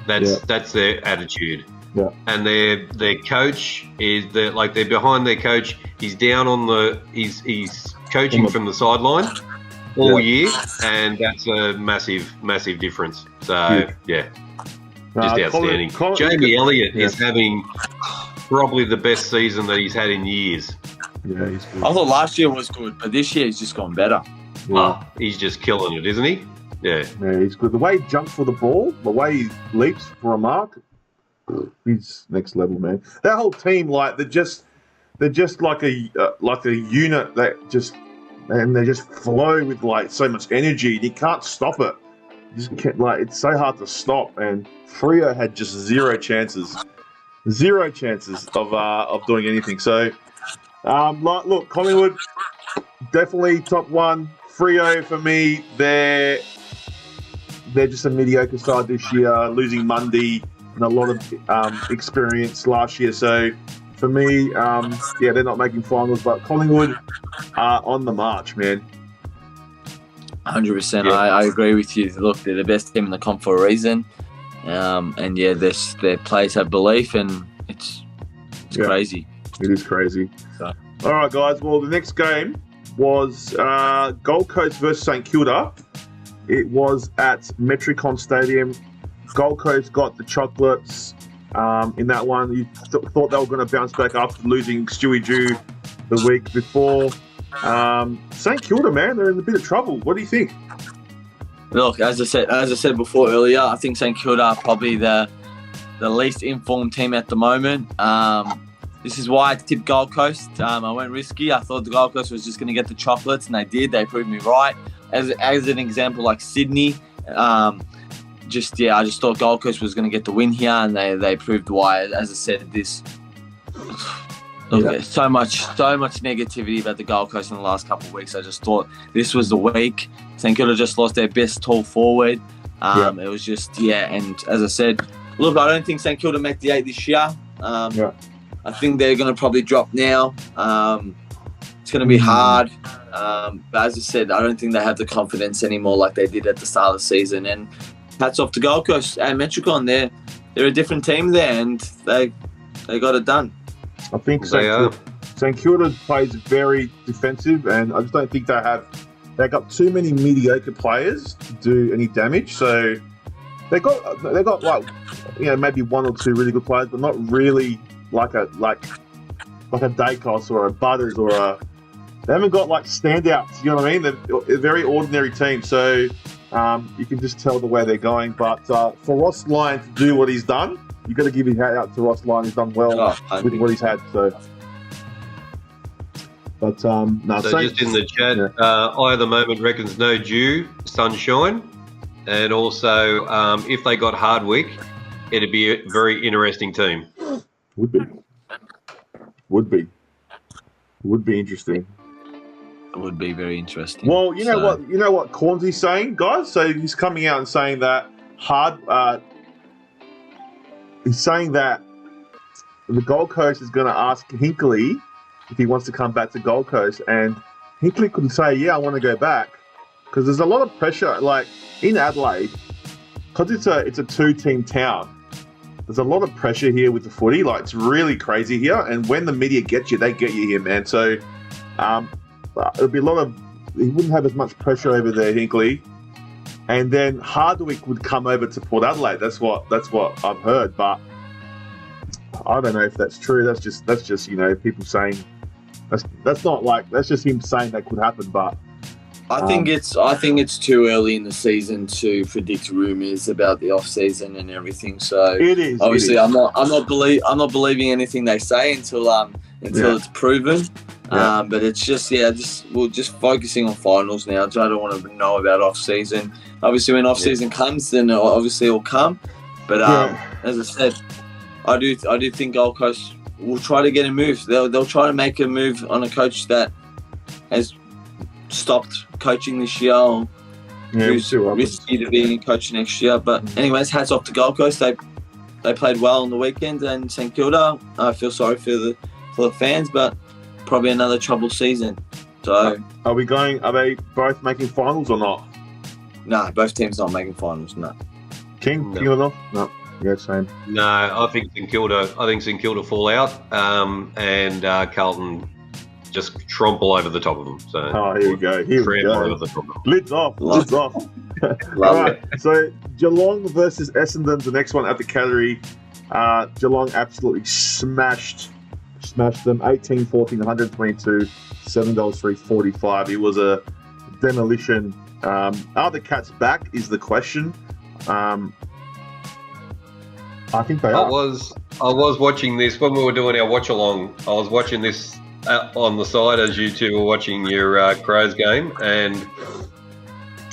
That's their attitude. Yeah. And their coach they're behind their coach. He's down on he's coaching from the sideline all year, and that's a massive difference. So just outstanding. Jamie Elliott is having probably the best season that he's had in years. Yeah, he's good. I thought last year was good, but this year he's just gone better. Yeah. He's just killing it, isn't he? Yeah, he's good. The way he jumps for the ball, the way he leaps for a mark, he's next level, man. That whole team, they're just like a unit that they just flow with so much energy. You can't stop it. It's so hard to stop. And Freo had just zero chances of doing anything. So, look, Collingwood definitely top one. Freo for me, they're just a mediocre side this year, losing Mundy and a lot of experience last year. So for me, they're not making finals, but Collingwood are on the march, man. 100%. Yeah. I agree with you. Look, they're the best team in the comp for a reason. And yeah, their players have belief, and it's crazy. It is crazy. So. All right, guys. Well, the next game was Gold Coast versus St Kilda. It was at Metricon Stadium. Gold Coast got the chocolates in that one. You thought they were going to bounce back after losing Stewie Jew the week before. St Kilda, man, they're in a bit of trouble. What do you think? Look, as I said before earlier, I think St Kilda are probably the least informed team at the moment. This is why I tipped Gold Coast. I went risky. I thought the Gold Coast was just going to get the chocolates, and they did. They proved me right. As an example, like Sydney, I just thought Gold Coast was going to get the win here, and they proved why. As I said, there's so much negativity about the Gold Coast in the last couple of weeks. I just thought this was the week. St Kilda just lost their best tall forward. It was just, and as I said, look, I don't think St Kilda make the 8 this year. I think they're going to probably drop now. It's going to be hard. But as I said, I don't think they have the confidence anymore like they did at the start of the season. And hats off to Gold Coast and Metricon. They're a different team there, and they got it done. I think St Kilda plays very defensive, and I just don't think they got too many mediocre players to do any damage. So they got like, maybe one or two really good players, but not really like a Dacos or a Butters or they haven't got like standouts. You know what I mean? They're a very ordinary team. So you can just tell the way they're going. But for Ross Lyon to do what he's done, you've got to give your hat out to Ross Lyon. He's done well with what he's had. So, but so just in the chat, I at the moment reckons no dew, sunshine, and also if they got Hardwick, it'd be a very interesting team. Would be interesting. It would be very interesting. Well, you know what Cornsy's saying, guys. So he's coming out and saying that he's saying that the Gold Coast is going to ask Hinkley if he wants to come back to Gold Coast, and Hinkley could say, "Yeah, I want to go back," because there's a lot of pressure. Like in Adelaide, because it's a 2-team town. There's a lot of pressure here with the footy. Like, it's really crazy here. And when the media get you, they get you here, man. So it'll be he wouldn't have as much pressure over there, Hinkley. And then Hardwick would come over to Port Adelaide. That's what I've heard. But I don't know if that's true. That's just people saying that's not like, that's just him saying that could happen. But I think it's too early in the season to predict rumours about the off season and everything. So it is obviously I'm not believing anything they say until it's proven. But it's just we're just focusing on finals now. So I don't want to know about off season. Obviously, when off season comes, then obviously it'll come. But as I said, I do think Gold Coast will try to get a move. They'll try to make a move on a coach that has stopped coaching this year, who's risky to be coach next year. But anyways, hats off to Gold Coast. They played well on the weekend, and St Kilda, I feel sorry for the fans, but probably another troubled season. So are they both making finals or not? No, both teams not making finals. No. King or not? No. Yeah, same. No, I think St Kilda fall out, and Carlton just trample over the top of them. So here we go. Over the top of them. Lids off. All right. So Geelong versus Essendon's the next one at the Cattery. Geelong absolutely smashed them. 18-14, 122, $7.345. It was a demolition. Are the Cats back? Is the question. I think they are. I was watching this when we were doing our watch along. I was watching this on the side as you two were watching your Crows game, and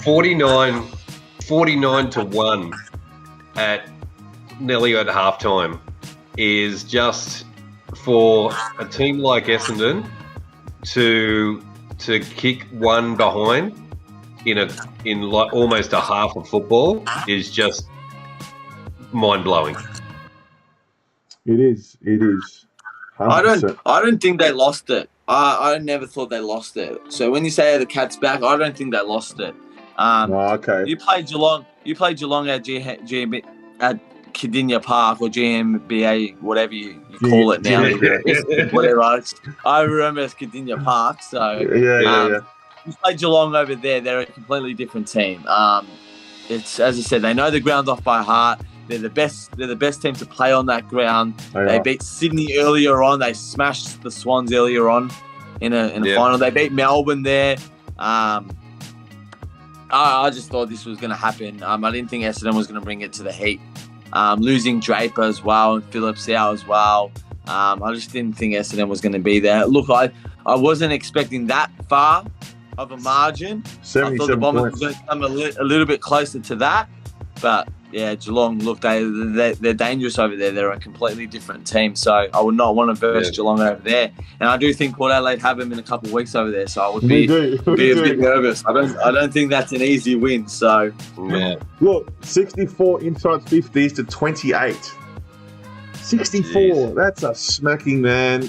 49 to 1 at nearly at halftime is just for a team like Essendon to kick one behind in like almost a half of football is just mind blowing. It is. 100%. I don't think they lost it. I never thought they lost it. So when you say the Cats back, I don't think they lost it. Okay. You played Geelong. You played Geelong at at Cardinia Park or GMBA, whatever you call it now. Whatever. I remember it's Cardinia Park. So yeah. You played Geelong over there. They're a completely different team. It's, as I said, they know the ground off by heart. They're the best team to play on that ground. They beat Sydney earlier on. They smashed the Swans earlier on in a final. They beat Melbourne there. I just thought this was going to happen. I didn't think Essendon was going to bring it to the heat. Losing Draper as well and Phillips out as well. I just didn't think Essendon was going to be there. Look, I wasn't expecting that far of a margin. I thought the Bombers were going to come a little bit closer to that. But yeah, Geelong, look, they're dangerous over there. They're a completely different team. So I would not want to verse Geelong over there. And I do think Port Adelaide have them in a couple of weeks over there. So I would be a bit nervous. I don't think that's an easy win. So look, 64 inside 50s to 28. 64. Jeez. That's a smacking, man.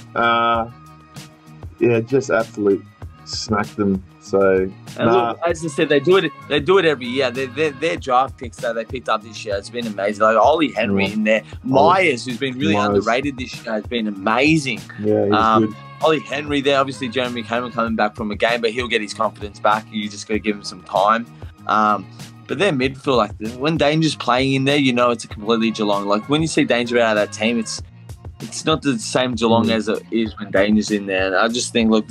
Just absolute smack them. So, look, as I said, they do it every year. Their draft picks that they picked up this year has been amazing. Like Ollie Henry in there, Myers, who's been really underrated this year, has been amazing. Yeah, he's good. Ollie Henry there, obviously Jeremy Cameron coming back from a game, but he'll get his confidence back. You just got to give him some time. But their midfield, like when Danger's playing in there, you know it's a completely Geelong. Like when you see Danger out of that team, it's not the same Geelong as it is when Danger's in there. And I just think, look,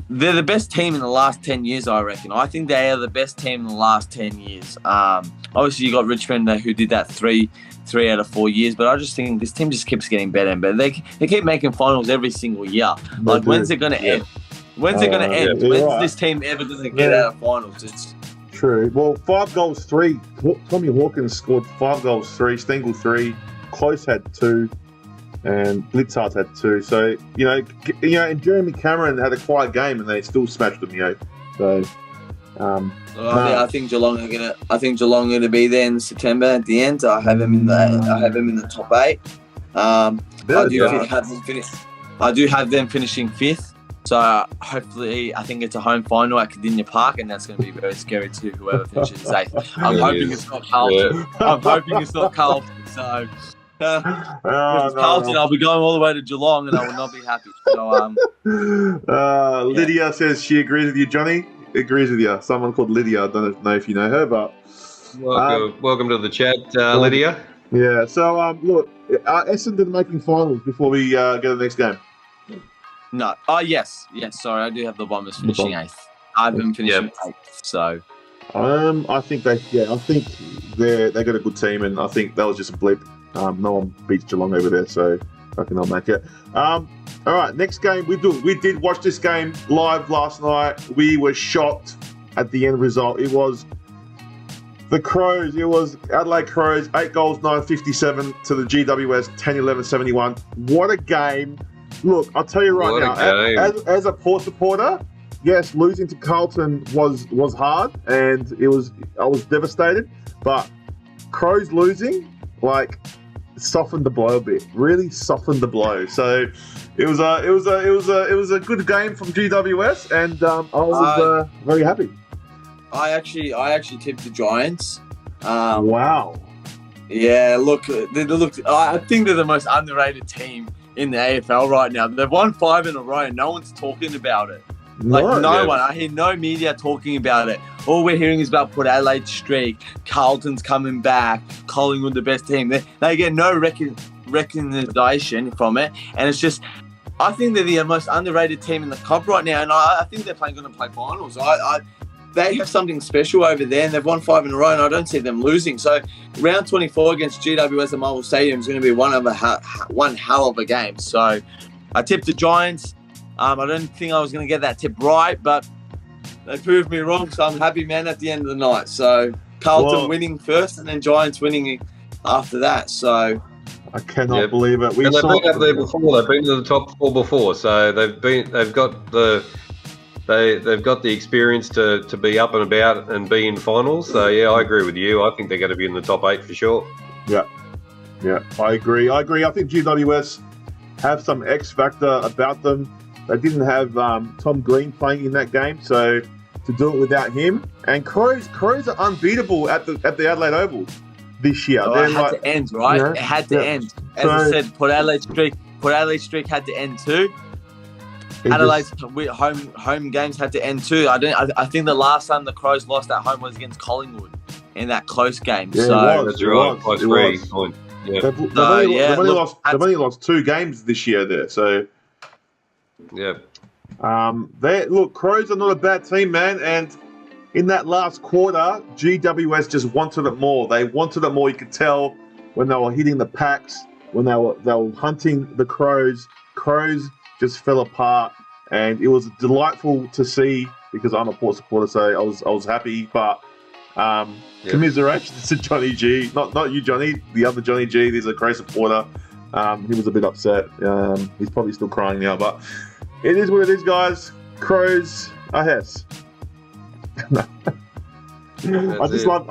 they're the best team in the last 10 years, I reckon. I think they are the best team in the last 10 years. Obviously, you got Richmond who did that three out of 4 years, but I just think this team just keeps getting better and better. They keep making finals every single year. Like, when's it going to end? When's it going to end? When's this team ever going to get out of finals? It's true. Well, 5 goals, 3. Tommy Hawkins scored 5 goals, 3. Stengel 3. Close had 2. And Blitzart had 2. So, and Jeremy Cameron had a quiet game and they still smashed them, So, I think Geelong are gonna be there in September at the end. I have them in the top 8. I do have them finishing 5th. So hopefully, I think it's a home final at Cardinia Park, and that's going to be very scary to whoever finishes 8th. I'm hoping it's not Carlton. I'm hoping it's not Carlton. So. Carlton, I'll be going all the way to Geelong and I will not be happy. So, Lydia says she agrees with you, Johnny. Agrees with you. Someone called Lydia. I don't know if you know her, but welcome to the chat, Lydia. Yeah. So look, are Essendon making finals before we go to the next game? No. Oh yes. Sorry, I do have the Bombers finishing 8th. I've been finishing 8th. So. I think they got a good team, and I think that was just a blip. No one beats Geelong over there, so I think they'll make it. All right, next game. We did watch this game live last night. We were shocked at the end result. It was the Crows. It was Adelaide Crows, 8 goals, 9.57 to the GWS, 10-11-71. What a game. Look, I'll tell you right now, as a Port supporter, yes, losing to Carlton was hard, and I was devastated. But Crows losing, softened the blow a bit. Really softened the blow. So it was a good game from GWS, and I was very happy. I actually tipped the Giants. Wow. Yeah, look. I think they're the most underrated team in the AFL right now. They've won 5 in a row, and no one's talking about it. No one. I hear no media talking about it. All we're hearing is about Port Adelaide streak. Carlton's coming back. Collingwood, the best team. They get no recognition from it. And it's just, I think they're the most underrated team in the comp right now. And I think they're going to play finals. They have something special over there, and they've won 5 in a row, and I don't see them losing. So round 24 against GWS at Marvel Stadium is going to be one hell of a game. So I tipped the Giants. I don't think I was going to get that tip right, but they proved me wrong, so I'm happy, man, at the end of the night. So Carlton winning first and then Giants winning after that. So I cannot believe it. They've been up there before. They've been to the top 4 before, so they've got the they've got the experience to be up and about and be in finals. So yeah, I agree with you. I think they're going to be in the top 8 for sure. Yeah, I agree. I think GWS have some X factor about them. They didn't have Tom Green playing in that game, so to do it without him, and Crows are unbeatable at the Adelaide Oval this year. Oh, it had to end, right? It had to end. As I said, Port Adelaide streak had to end too. Adelaide's home games had to end too. I think the last time the Crows lost at home was against Collingwood in that close game. Yeah, so that's right. Close 3 point. Yeah. They've only lost 2 games this year there. So yeah. Crows are not a bad team, man. And in that last quarter, GWS just wanted it more. They wanted it more. You could tell when they were hitting the packs, when they were hunting the Crows. Crows just fell apart, and it was delightful to see because I'm a Port supporter, so I was happy. But commiserations to Johnny G, not you, Johnny, the other Johnny G. He's a Crows supporter. He was a bit upset. He's probably still crying now, but it is what it is, guys. Crows are Hess. I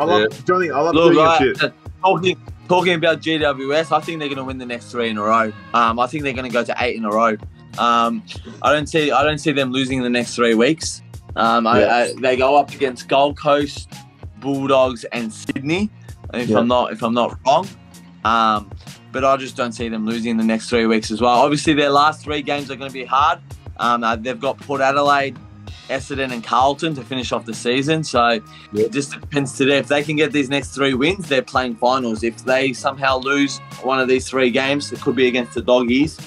love Johnny. I love doing your shit. Talking about GWS, I think they're going to win the next 3 in a row. I think they're going to go to 8 in a row. I don't see them losing the next 3 weeks. They go up against Gold Coast, Bulldogs, and Sydney. If I'm not wrong. But I just don't see them losing the next 3 weeks as well. Obviously, their last 3 games are going to be hard. They've got Port Adelaide, Essendon, and Carlton to finish off the season. So it just depends today. If they can get these next 3 wins, they're playing finals. If they somehow lose one of these 3 games, it could be against the Doggies.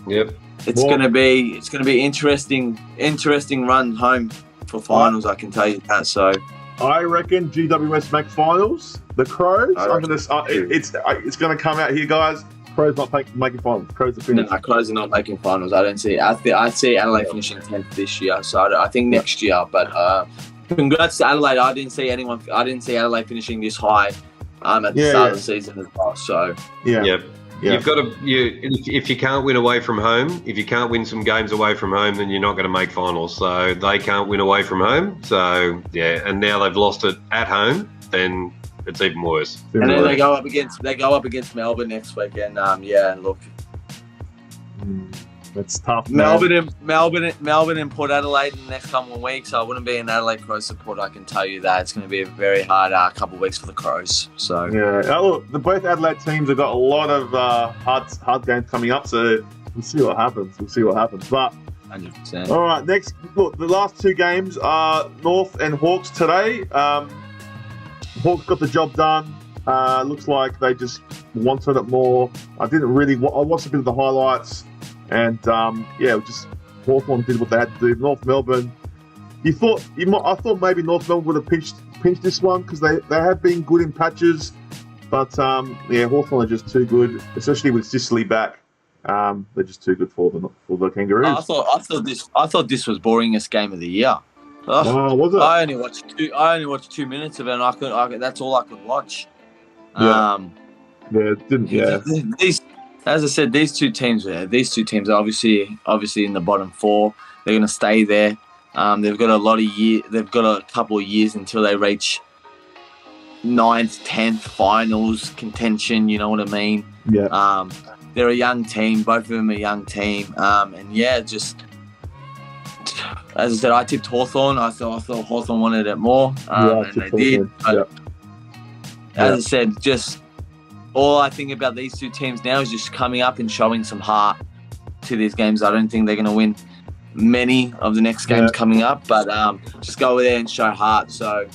Yep. It's gonna be interesting run home for finals. I can tell you that. So I reckon GWS make finals. The Crows. It's going to come out here, guys. Crows not making finals. Crows are finished. No, Crows are not making finals. I don't see. I see Adelaide finishing 10th this year. So I think next year. But congrats to Adelaide. I didn't see Adelaide finishing this high at the start of the season as well. So you've got to. If you can't win away from home, if you can't win some games away from home, then you're not going to make finals. So they can't win away from home. So and now they've lost it at home. Then it's even worse. And then they go up against Melbourne next weekend. Look, that's tough. Melbourne and Port Adelaide in the next couple of weeks. I wouldn't be an Adelaide Crows supporter. I can tell you that it's going to be a very hard couple of weeks for the Crows. So look, both Adelaide teams have got a lot of hard games coming up. So we'll see what happens. But 100%. All right, next, look, the last 2 games are North and Hawks today. Hawks got the job done. Looks like they just wanted it more. I watched a bit of the highlights, and just Hawthorn did what they had to do. North Melbourne, I thought maybe North Melbourne would have pinched this one because they have been good in patches, but Hawthorn are just too good, especially with Sicily back. They're just too good for the Kangaroos. I thought this was boringest game of the year. Was it? I only watched 2 minutes of it, and that's all I could watch. As I said, these two teams are obviously in the bottom 4. They're going to stay there. They've got a couple of years until they reach 9th, 10th finals contention. You know what I mean? Yeah. They're a young team. Both of them are a young team. As I said, I tipped Hawthorn. I thought Hawthorn wanted it more, and they did. But as I said, just all I think about these 2 teams now is just coming up and showing some heart to these games. I don't think they're going to win many of the next games coming up, but just go over there and show heart. So,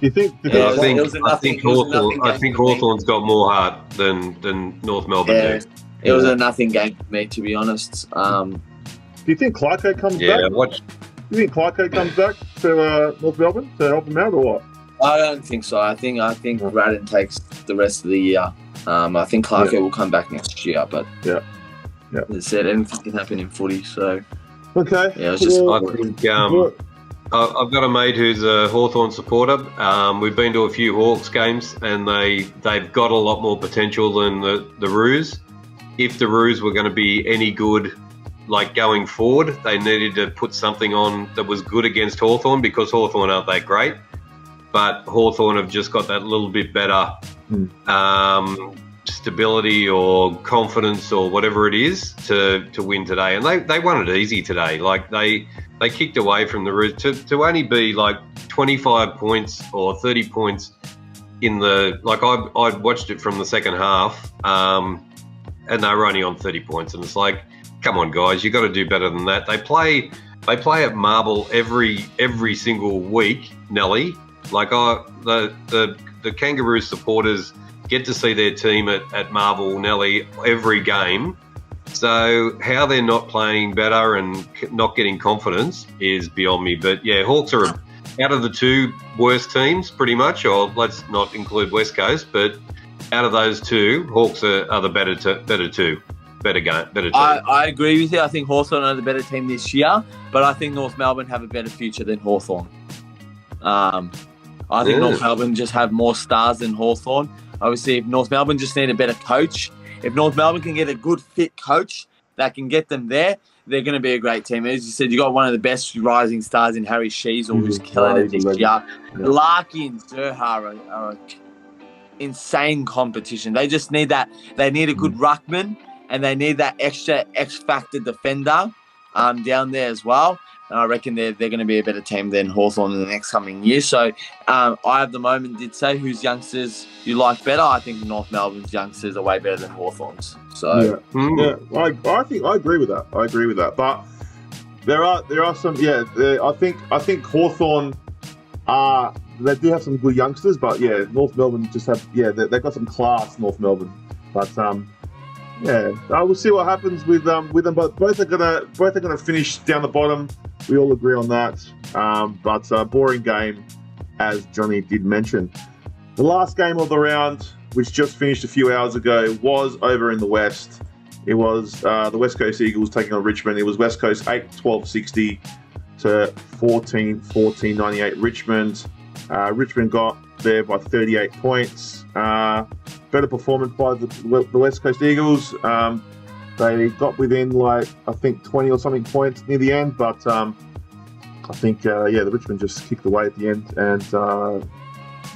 you think? I think Hawthorn's got more heart than North Melbourne do. It was a nothing game for me, to be honest. Do you think Clarko comes back? Do you think Clarko comes back to North Melbourne to help him out, or what? I don't think so. I think Radden takes the rest of the year. I think Clarko will come back next year, but as I said, anything can happen in footy. So okay, it was just. I think I've got a mate who's a Hawthorn supporter. We've been to a few Hawks games, and they've got a lot more potential than the Roos. If the Roos were going to be any good like going forward, they needed to put something on that was good against Hawthorn, because Hawthorn aren't that great. But Hawthorn have just got that little bit better stability or confidence or whatever it is to win today. And they won it easy today. Like they kicked away from the Roos to only be like 25 points or 30 points in the, like I watched it from the second half, and they were only on 30 points. And it's like, come on guys, you got to do better than that. They play at Marble every single week, Nelly. Like the Kangaroos supporters get to see their team at Marble, Nelly, every game. So how they're not playing better and not getting confidence is beyond me. But yeah, Hawks are out of the two worst teams pretty much, or let's not include West Coast, but out of those two, Hawks are the better team. I agree with you. I think Hawthorn are the better team this year, but I think North Melbourne have a better future than Hawthorn. I think North Melbourne just have more stars than Hawthorn. Obviously, if North Melbourne just need a better coach, if North Melbourne can get a good fit coach that can get them there, they're going to be a great team. As you said, you got one of the best rising stars in Harry Sheasel, who's killing it this year. Larky and Zerha are an insane competition. They just need that. They need a good ruckman, and they need that extra X-factor defender down there as well. And I reckon they're going to be a better team than Hawthorn in the next coming year. So I, at the moment, did say whose youngsters you like better. I think North Melbourne's youngsters are way better than Hawthorn's. So I think I agree with that. But there are some. Yeah, I think Hawthorn they do have some good youngsters. But yeah, North Melbourne just have they've got some class. North Melbourne, but yeah, we'll see what happens with them. But both are gonna finish down the bottom. We all agree on that. But a boring game, as Johnny did mention. The last game of the round, which just finished a few hours ago, was over in the West. It was the West Coast Eagles taking on Richmond. It was West Coast 8-12-60 to 14-98 Richmond. Richmond got there by 38 points. Better performance by the West Coast Eagles. They got within, I think 20 or something points near the end, but I think, the Richmond just kicked away at the end, and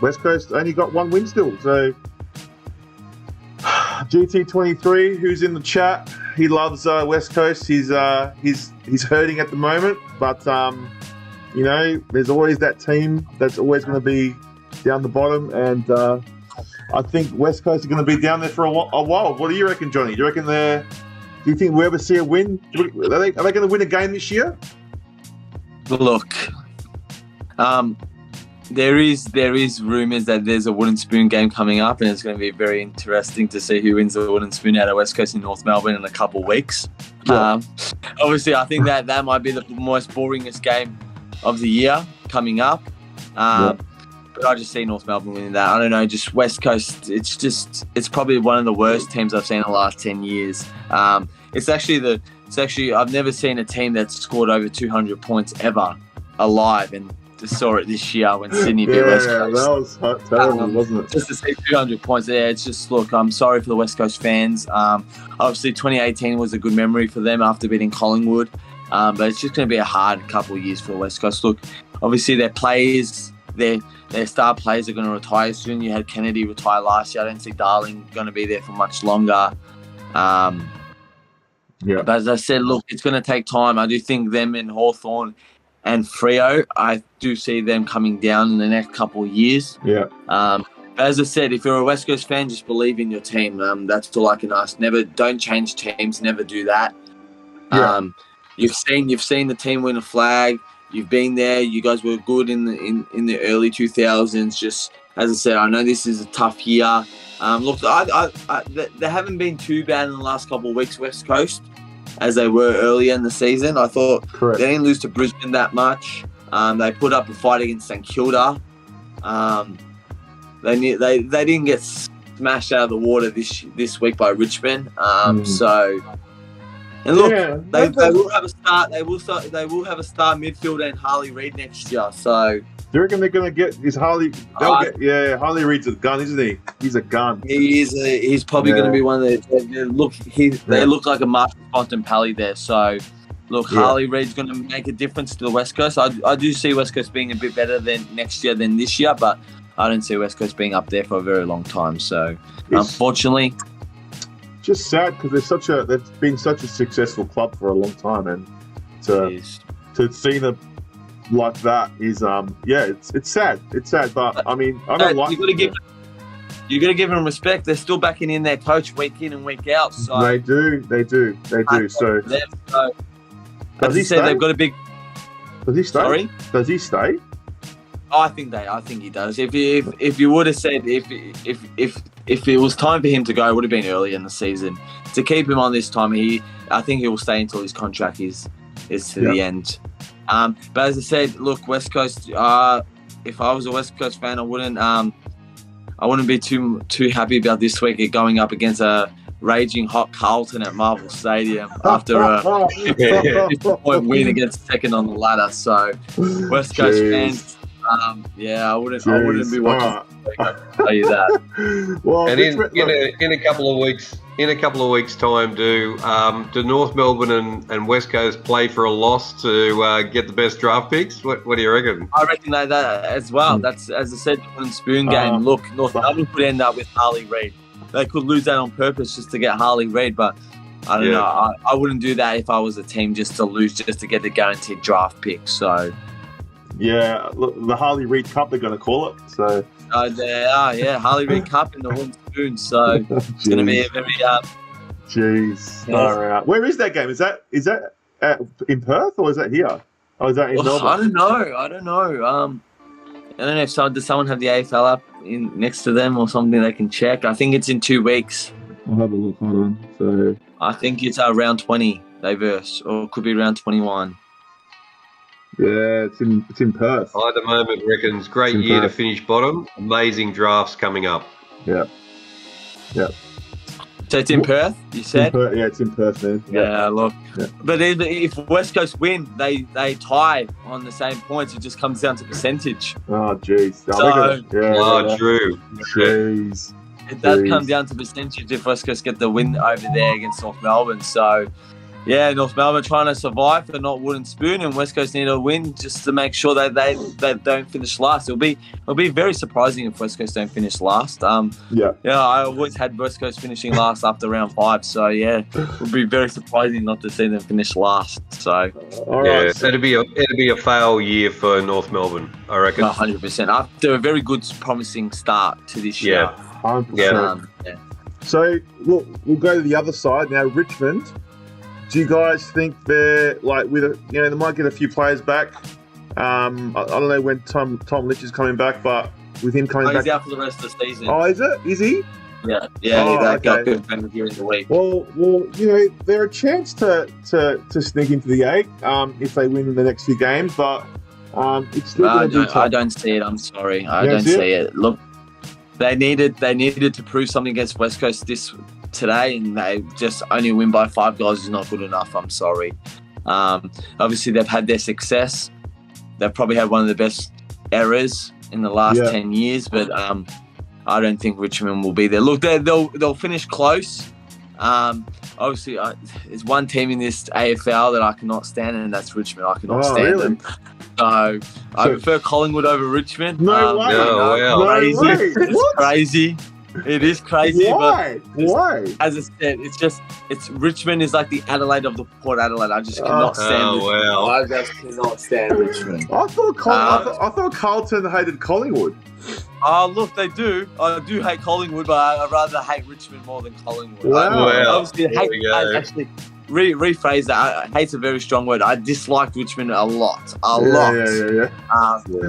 West Coast only got one win still. So GT23, who's in the chat, he loves West Coast. He's hurting at the moment, but there's always that team that's always going to be down the bottom, and I think West Coast are going to be down there for a while. What do you reckon, Johnny? Do you think we'll ever see a win? Are they going to win a game this year? Look, there is rumours that there's a wooden spoon game coming up, and it's going to be very interesting to see who wins the wooden spoon out of West Coast and North Melbourne in a couple of weeks. Yeah. Obviously, I think that might be the most boringest game of the year coming up. But I just see North Melbourne winning that. I don't know, just West Coast, it's probably one of the worst teams I've seen in the last 10 years. It's actually I've never seen a team that's scored over 200 points ever alive, and just saw it this year when Sydney beat West Coast. That was terrible, wasn't it? Just to see 200 points there, it's just, look, I'm sorry for the West Coast fans. Obviously 2018 was a good memory for them after beating Collingwood, but it's just going to be a hard couple of years for the West Coast. Look, obviously their players, their star players are going to retire soon. You had Kennedy retire last year. I don't see Darling going to be there for much longer. But as I said, look, it's going to take time. I do think them and Hawthorn and Freo, I do see them coming down in the next couple of years. Yeah. As I said, if you're a West Coast fan, just believe in your team. That's all I can ask. Don't change teams. Never do that. Yeah. You've seen the team win a flag. You've been there. You guys were good in the early 2000s. Just as I said, I know this is a tough year. Look, they haven't been too bad in the last couple of weeks, West Coast, as they were earlier in the season. I thought Correct. They didn't lose to Brisbane that much. They put up a fight against St Kilda. They didn't get smashed out of the water this week by Richmond. So And look, Yeah, they will have a start. They will have a start midfielder and Harley Reid next year. So do you reckon they're going to get is Harley? Harley Reid's a gun, isn't he? He's a gun. He's probably going to be one of the they look like a Mark Bontempelli there. So look, Harley Reid's going to make a difference to the West Coast. I do see West Coast being a bit better than next year than this year, but I don't see West Coast being up there for a very long time. So unfortunately, just sad because they've been such a successful club for a long time, and to see them like that is it's sad. It's sad, but I mean I don't like. You got to give them respect. They're still backing in their coach week in and week out. So they do. So does he stay? They've got a big. Does he stay? Sorry? Does he stay? I think he does. If you would have said if it was time for him to go, it would have been early in the season. To keep him on this time, I think he will stay until his contract is to the end. But as I said, look, West Coast. If I was a West Coast fan, I wouldn't be too happy about this week going up against a raging hot Carlton at Marvel Stadium after a 50-point win against second on the ladder. So West Coast fans. I wouldn't be watching. I tell you that. Well, and in a couple of weeks' time, do North Melbourne and West Coast play for a loss to get the best draft picks? What do you reckon? I reckon that as well. That's, as I said, the wooden spoon game. Look, North Melbourne could end up with Harley Reid. They could lose that on purpose just to get Harley Reid, but I don't know. I wouldn't do that if I was a team just to lose, just to get the guaranteed draft pick. So. Yeah, look, the Harley Reid Cup, they're going to call it. So they are, Harley Reid Cup in the wooden spoon. So it's going to be a very Jeez, all right. Where is that game? Is that in Perth or is that here? Or is that in Melbourne? I don't know. I don't know if does someone have the AFL app in next to them or something they can check. I think it's in 2 weeks. I'll have a look. Hold on. So I think it's round 20 they verse, or it could be round 21. Yeah, it's in Perth. I at the moment reckons great year to finish bottom. Amazing drafts coming up. Yeah. So it's in Perth, you said? It's in Perth, man. Yeah, look. Yeah. But if West Coast win, they tie on the same points. It just comes down to percentage. Oh, jeez. True. Jeez. It does come down to percentage if West Coast get the win over there against North Melbourne. So, North Melbourne trying to survive for not wooden spoon, and West Coast need a win just to make sure that they don't finish last. It'll be very surprising if West Coast don't finish last. I always had West Coast finishing last after round 5, so it would be very surprising not to see them finish last. So it'd be a fail year for North Melbourne, I reckon. 100%. After a very good, promising start to this year. 100%. So we'll go to the other side now. Richmond. Do you guys think they're they might get a few players back? I don't know when Tom Litch is coming back, but with him coming back, he's out for the rest of the season. Oh, is it? Is he? Yeah. That got confirmed during the week. Well, they're a chance to sneak into the 8 if they win in the next few games, but it's still going to be tough. I don't see it. I'm sorry, I don't see it. Look, they needed to prove something against West Coast today, and they just only win by 5 goals is not good enough. I'm sorry. Obviously, they've had their success. They've probably had one of the best eras in the last 10 years, but I don't think Richmond will be there. Look, they'll finish close. Obviously, there's one team in this AFL that I cannot stand, and that's Richmond. I cannot stand them. So I prefer Collingwood over Richmond. No way. Crazy. No way. It's crazy. It is crazy. Why? Why? As I said, it's Richmond is like the Adelaide of the Port Adelaide. I just cannot stand Richmond. Wow. I just cannot stand Richmond. I thought Carlton hated Collingwood. Look, they do. I do hate Collingwood, but I rather hate Richmond more than Collingwood. Wow. Obviously, actually, rephrase that. Hate's a very strong word. I dislike Richmond a lot.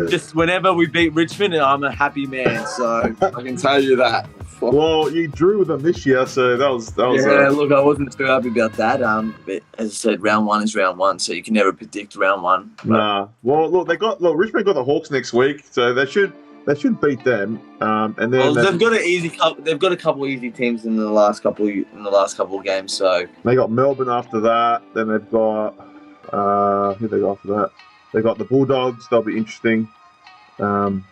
Just whenever we beat Richmond, I'm a happy man. So I can tell you that. Well, you drew with them this year, so that was. Look, I wasn't too happy about that. But as I said, round 1 is round 1, so you can never predict round 1. Nah. Well, look, Richmond got the Hawks next week, so they should they should beat them. And then Well, they've got an easy. They've got a couple easy teams in the last couple of games. So they got Melbourne after that. Then they've got who they got after that? They got the Bulldogs. They'll be interesting. And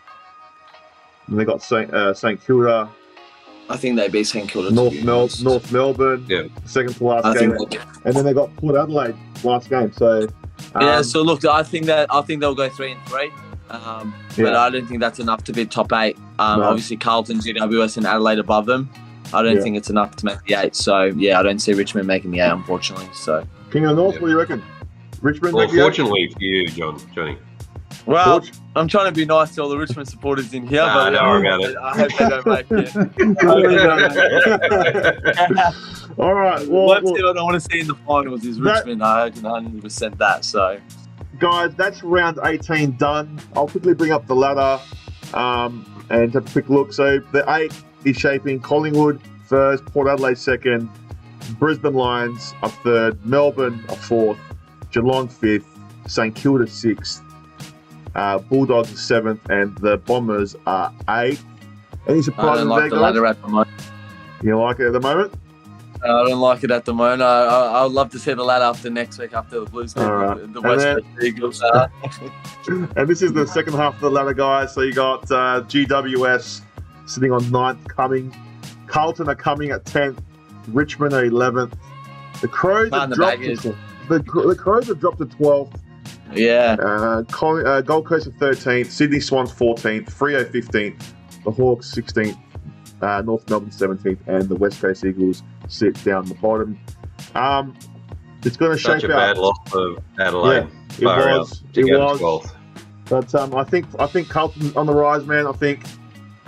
they got St Kilda. I think they beat St Kilda. North Melbourne. Yeah. Second to last game. And then they got Port Adelaide last game. So So look, I think they'll go 3-3. But I don't think that's enough to beat top 8. No. Obviously, Carlton, GWS, and Adelaide above them. I don't think it's enough to make the 8. So yeah, I don't see Richmond making the 8, unfortunately. So King of the North, what do you reckon? Richmond? Well, fortunately for you, Johnny. well, I'm trying to be nice to all the Richmond supporters in here, but don't worry about it. I hope they don't make it. All right. One team I don't want to see in the finals is Richmond. I can 100% that. So, guys, that's round 18 done. I'll quickly bring up the ladder and have a quick look. So the 8 is shaping Collingwood first, Port Adelaide second, Brisbane Lions are third, Melbourne are fourth, Geelong fifth, St Kilda sixth, Bulldogs are seventh, and the Bombers are eighth. Any I surprises don't like there, the guys? ladder at the moment. You like it at the moment? I don't like it at the moment. I would love to see the ladder after next week after the Blues beat the West Coast Eagles. And this is the second half of the ladder, guys. So you got GWS sitting on 9th coming. Carlton are coming at 10th. Richmond are 11th. The Crows have dropped to the Crows have dropped to 12th. Yeah. Gold Coast are 13th. Sydney Swans 14th. Freo 15th. The Hawks 16th. North Melbourne 17th. And the West Coast Eagles sit down the bottom. It's going to shape out. Such a bad loss for Adelaide. Yeah, it was. But I think Carlton's on the rise, man. I think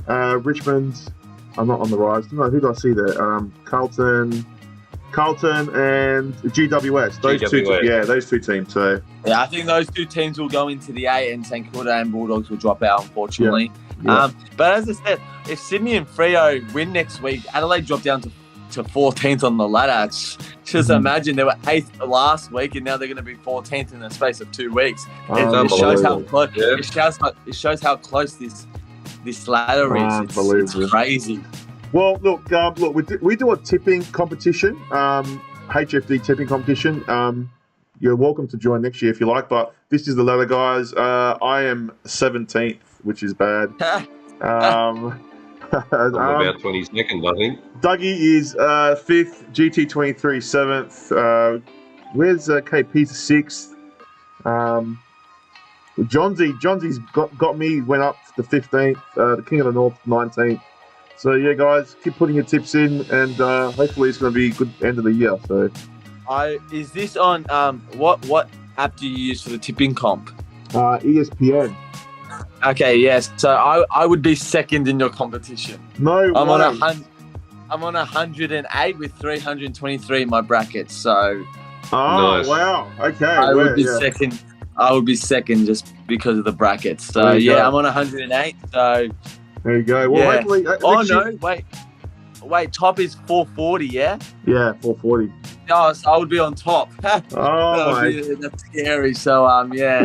Richmond's. I'm not on the rise. No, who do I see there? Carlton and GWS. Those two teams. So yeah, I think those two teams will go into the 8, and St Kilda and Bulldogs will drop out, unfortunately. Yeah. But as I said, if Sydney and Freo win next week, Adelaide drop down to 14th on the ladder. Just imagine they were 8th last week, and now they're going to be 14th in the space of 2 weeks. It shows how close. Yeah. It shows how close this ladder is. It's crazy. Well, look, we do a tipping competition, HFD tipping competition. You're welcome to join next year if you like, but this is the ladder, guys. I am 17th, which is bad. I'm about 22nd, I think. Dougie is 5th, GT23 7th. Where's KP's 6th? Johnsy's got me, went up to the 15th. The King of the North 19th. So yeah, guys, keep putting your tips in, and hopefully it's going to be a good end of the year. So, is this on what app do you use for the tipping comp? ESPN. Okay, yes. So I would be second in your competition. No way. I'm on 108 with 323 in my bracket. So. Nice. Wow. Okay. I would be second. I would be second just because of the brackets. So yeah, I'm on 108. So. There you go. Well, hopefully. Wait. Top is 440. Yeah. Yeah, 440. Oh, so I would be on top. That's scary. So yeah.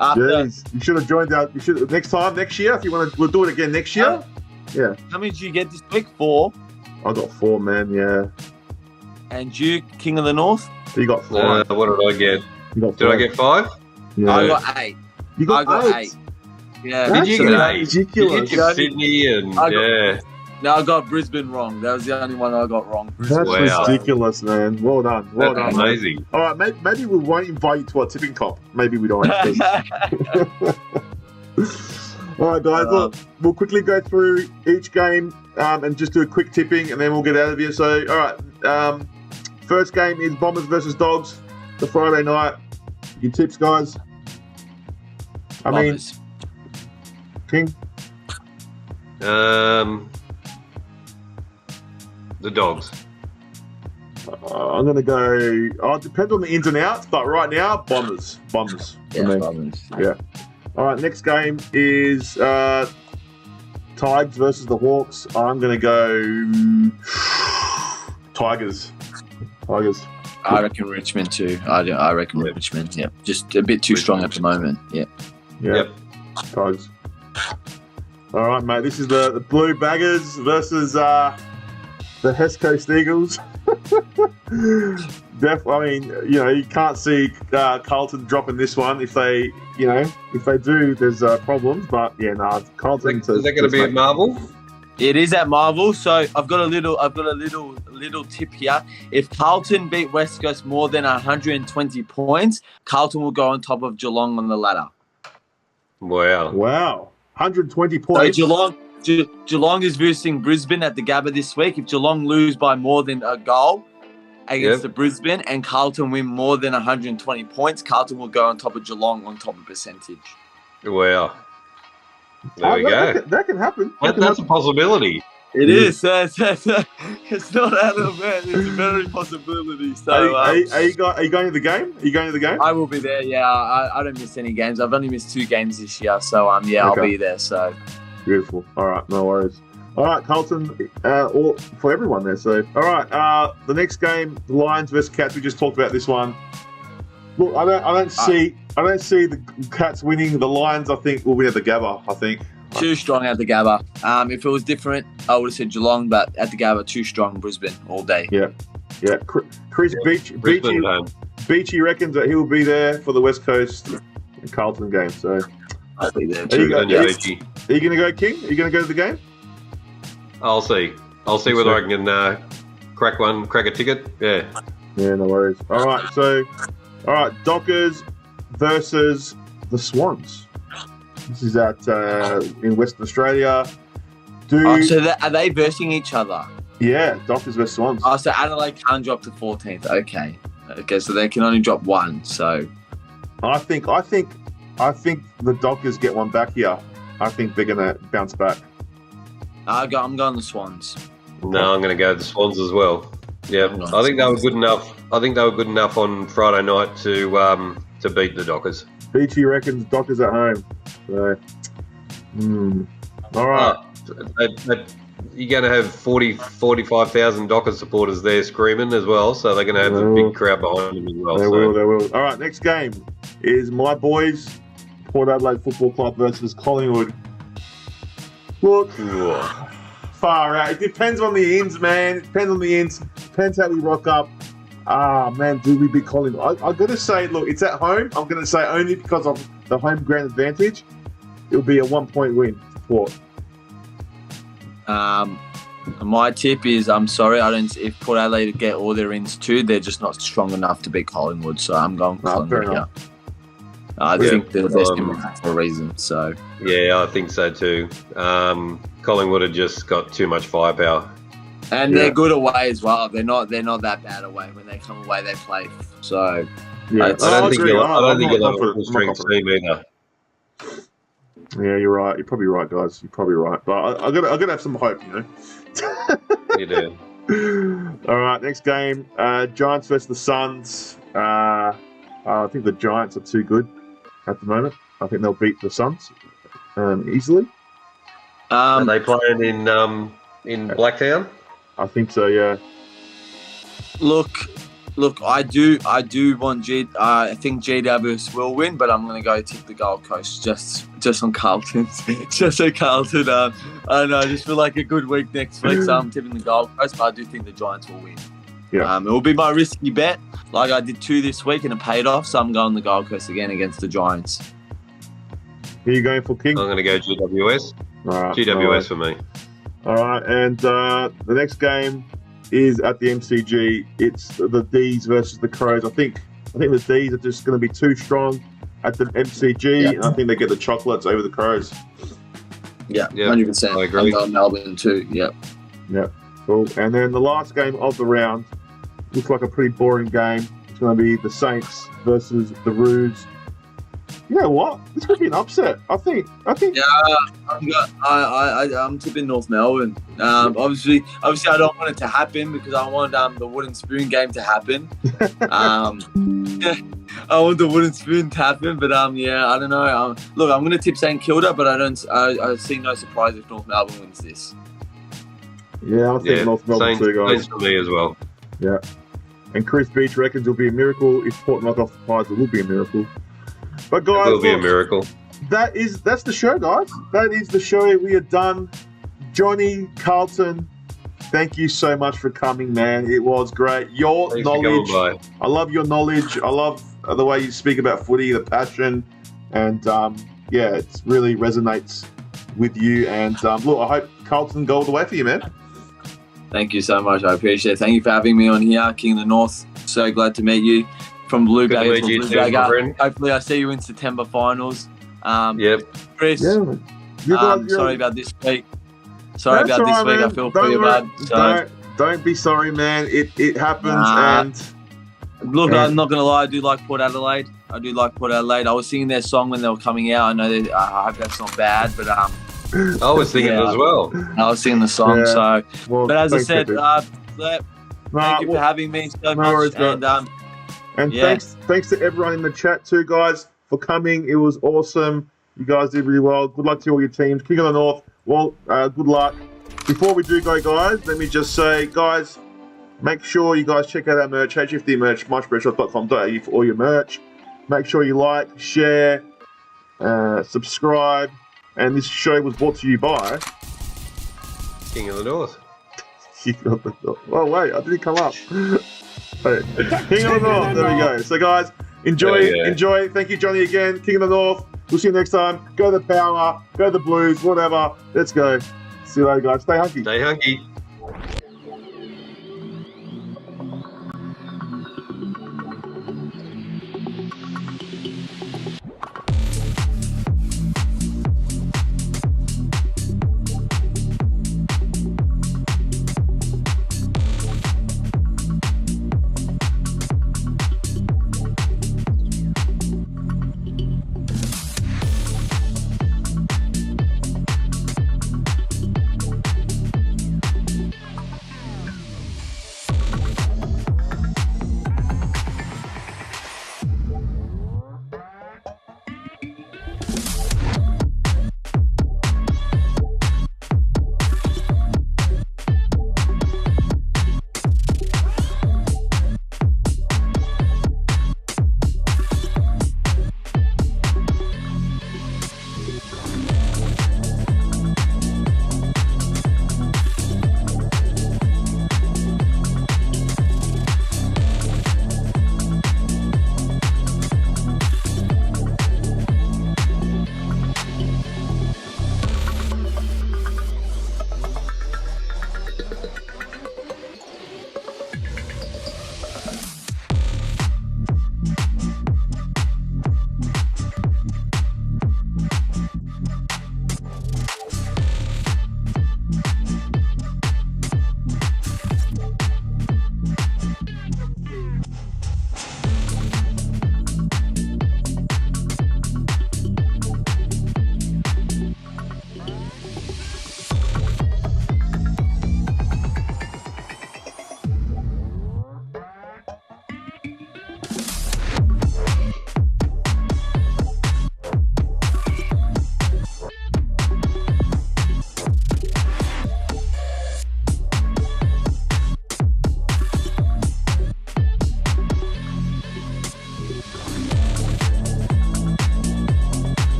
Jeez, you should have joined out. You should next year if you want to. We'll do it again next year. Yeah. How many did you get this week? 4. I got 4, man. Yeah. And you, King of the North? You got 5. What did I get? You got 5. Did I get 5? Yeah. I got 8. You got 8. Yeah. Did you get 8? Ridiculous. You get Sydney and No, I got Brisbane wrong. That was the only one I got wrong. That's ridiculous, man. Well done. Well done. Amazing. All right, maybe we won't invite you to our tipping comp. Maybe we don't. All right, guys. Look, we'll quickly go through each game and just do a quick tipping, and then we'll get out of here. So, all right. First game is Bombers versus Dogs, the Friday night. Your tips, guys. Bombers. King. The Dogs. I'm going to go... it depends on the ins and outs, but right now, Bombers. Yeah, Bombers. Yeah. All right, next game is Tigers versus the Hawks. I'm going to go Tigers. I reckon Richmond too. I reckon Richmond, yeah. Just a bit too strong at the moment, yeah. Yep. Tigers. All right, mate. This is the Blue Baggers versus the West Coast Eagles. I mean, you can't see Carlton dropping this one. If they do, there's problems. But yeah, no, Carlton. Is that going to be at Marvel? It is at Marvel. So I've got a little tip here. If Carlton beat West Coast more than 120 points, Carlton will go on top of Geelong on the ladder. Wow. 120 points. So Geelong is visiting Brisbane at the Gabba this week. If Geelong lose by more than a goal against the Brisbane and Carlton win more than 120 points, Carlton will go on top of Geelong on top of percentage. Wow. There we go. That can happen. That's a possibility. It is. It's not out of it. It's a very possibility. So, are you going to the game? Are you going to the game? I will be there. Yeah, I don't miss any games. I've only missed 2 games this year. So I'll be there. So beautiful. All right, no worries. All right, Carlton, all for everyone there. So all right, the next game, the Lions versus Cats. We just talked about this one. Look, I don't see the Cats winning. The Lions, I think, will win at the Gabba. I think too strong at the Gabba. If it was different, I would have said Geelong, but at the Gabba, too strong. Brisbane all day. Yeah. Chris Beachy reckons that he will be there for the West Coast and Carlton game. So I'll be there Are too. you going to go, King? Are you going to go to the game? I'll see. Whether I can crack a ticket. Yeah. Yeah, no worries. All right, Dockers versus the Swans. This is in Western Australia. Are they versing each other? Yeah, Dockers versus Swans. Oh, so Adelaide can't drop to 14th. Okay, so they can only drop 1. So I think the Dockers get one back here. I think they're going to bounce back. I'm going the Swans. No, I'm going to go the Swans as well. Yeah, I think they were good enough. I think they were good enough on Friday night to beat the Dockers. Beachy reckons Dockers at home. So, all right. You're going to have 45,000 Dockers supporters there screaming as well, so they're going to have a big crowd behind them as well. They will. All right, next game is my boys, Port Adelaide Football Club versus Collingwood. Look, far out. It depends on the ends, man. It depends on the ends. Depends how we rock up. Man, do we beat Collingwood? I've got to say, look, it's at home. I'm going to say only because of the home ground advantage. It'll be a 1-point win for Port. My tip is, I'm sorry, if Port Adelaide get all their ins too, they're just not strong enough to beat Collingwood. So I'm going Collingwood here. I think they're the best team for a reason. So yeah, I think so too. Collingwood have just got too much firepower, and they're good away as well. They're not that bad away. When they come away, they play. So yeah, I don't think you'll have a full strength team either. Yeah, you're right. You're probably right, guys. You're probably right. But I'm gonna have some hope, You do. All right, next game, Giants versus the Suns. I think the Giants are too good at the moment. I think they'll beat the Suns easily. Are they playing in Blacktown? I think so. Yeah. Look, I do want I think GWS will win, but I'm going to go tip the Gold Coast just on Carlton. Just so Carlton. I don't know. I just feel like a good week next week, so I'm tipping the Gold Coast, but I do think the Giants will win. Yeah. It will be my risky bet, like I did 2 this week, and it paid off. So I'm going the Gold Coast again against the Giants. Who are you going for, King? I'm going to go GWS. All right, GWS for me. All right, and the next game is at the MCG. It's the Dees versus the Crows. I think the Dees are just going to be too strong at the MCG, and I think they get the chocolates over the Crows. Yeah, 100%. I agree. I'm going Melbourne too. Yep. Cool. And then the last game of the round looks like a pretty boring game. It's going to be the Saints versus the Roos. You know what? This could be an upset. I think. Yeah, I'm tipping North Melbourne. Obviously, I don't want it to happen because I want the wooden spoon game to happen. I want the wooden spoon to happen, but yeah, I don't know. Look, I'm going to tip St Kilda, but I see no surprise if North Melbourne wins this. Yeah, I think North Melbourne too, guys. Saints for me as well. Yeah, and Chris Beach reckons it'll be a miracle if Port knock off the Pies. It will be a miracle. But guys, it will be a miracle. that's the show, guys. That is the show. We are done. Johnny, Carlton, thank you so much for coming, man. It was great. Your Thanks knowledge, for coming by. I love your knowledge. I love the way you speak about footy, the passion, and yeah, it really resonates with you. And look, I hope Carlton go all the way for you, man. Thank you so much. I appreciate it. Thank you for having me on here, King of the North. So glad to meet you from Blue Good to Bay. meet From you Blue too, Bay. my friend. Hopefully, I see you in September finals. Yep. Chris, Yeah, man. You guys, sorry about this week. Sorry about this week. I feel for you, bud. So, Don't be sorry, man. It happens. Nah. And look, I'm not going to lie. I do like Port Adelaide. I was singing their song when they were coming out. I know I hope that's not bad, but I was singing it as well. I was singing the song. Yeah. So, well, but as I thanks, said, Pepe. thank you for having me so much. worries, And And thanks to everyone in the chat too, guys, for coming. It was awesome. You guys did really well. Good luck to all your teams. King of the North, well, good luck. Before we do go, guys, let me just say, guys, make sure you guys check out our merch, HFD merch, myshopshop.com.au for all your merch. Make sure you like, share, subscribe. And this show was brought to you by... King of the North. Oh, wait, I didn't come up. Wait. King of the North, there we go. So, guys, enjoy. Thank you, Johnny, again. King of the North. We'll see you next time. Go the Power, go the Blues, whatever. Let's go. See you later, guys. Stay hunky. Stay hunky.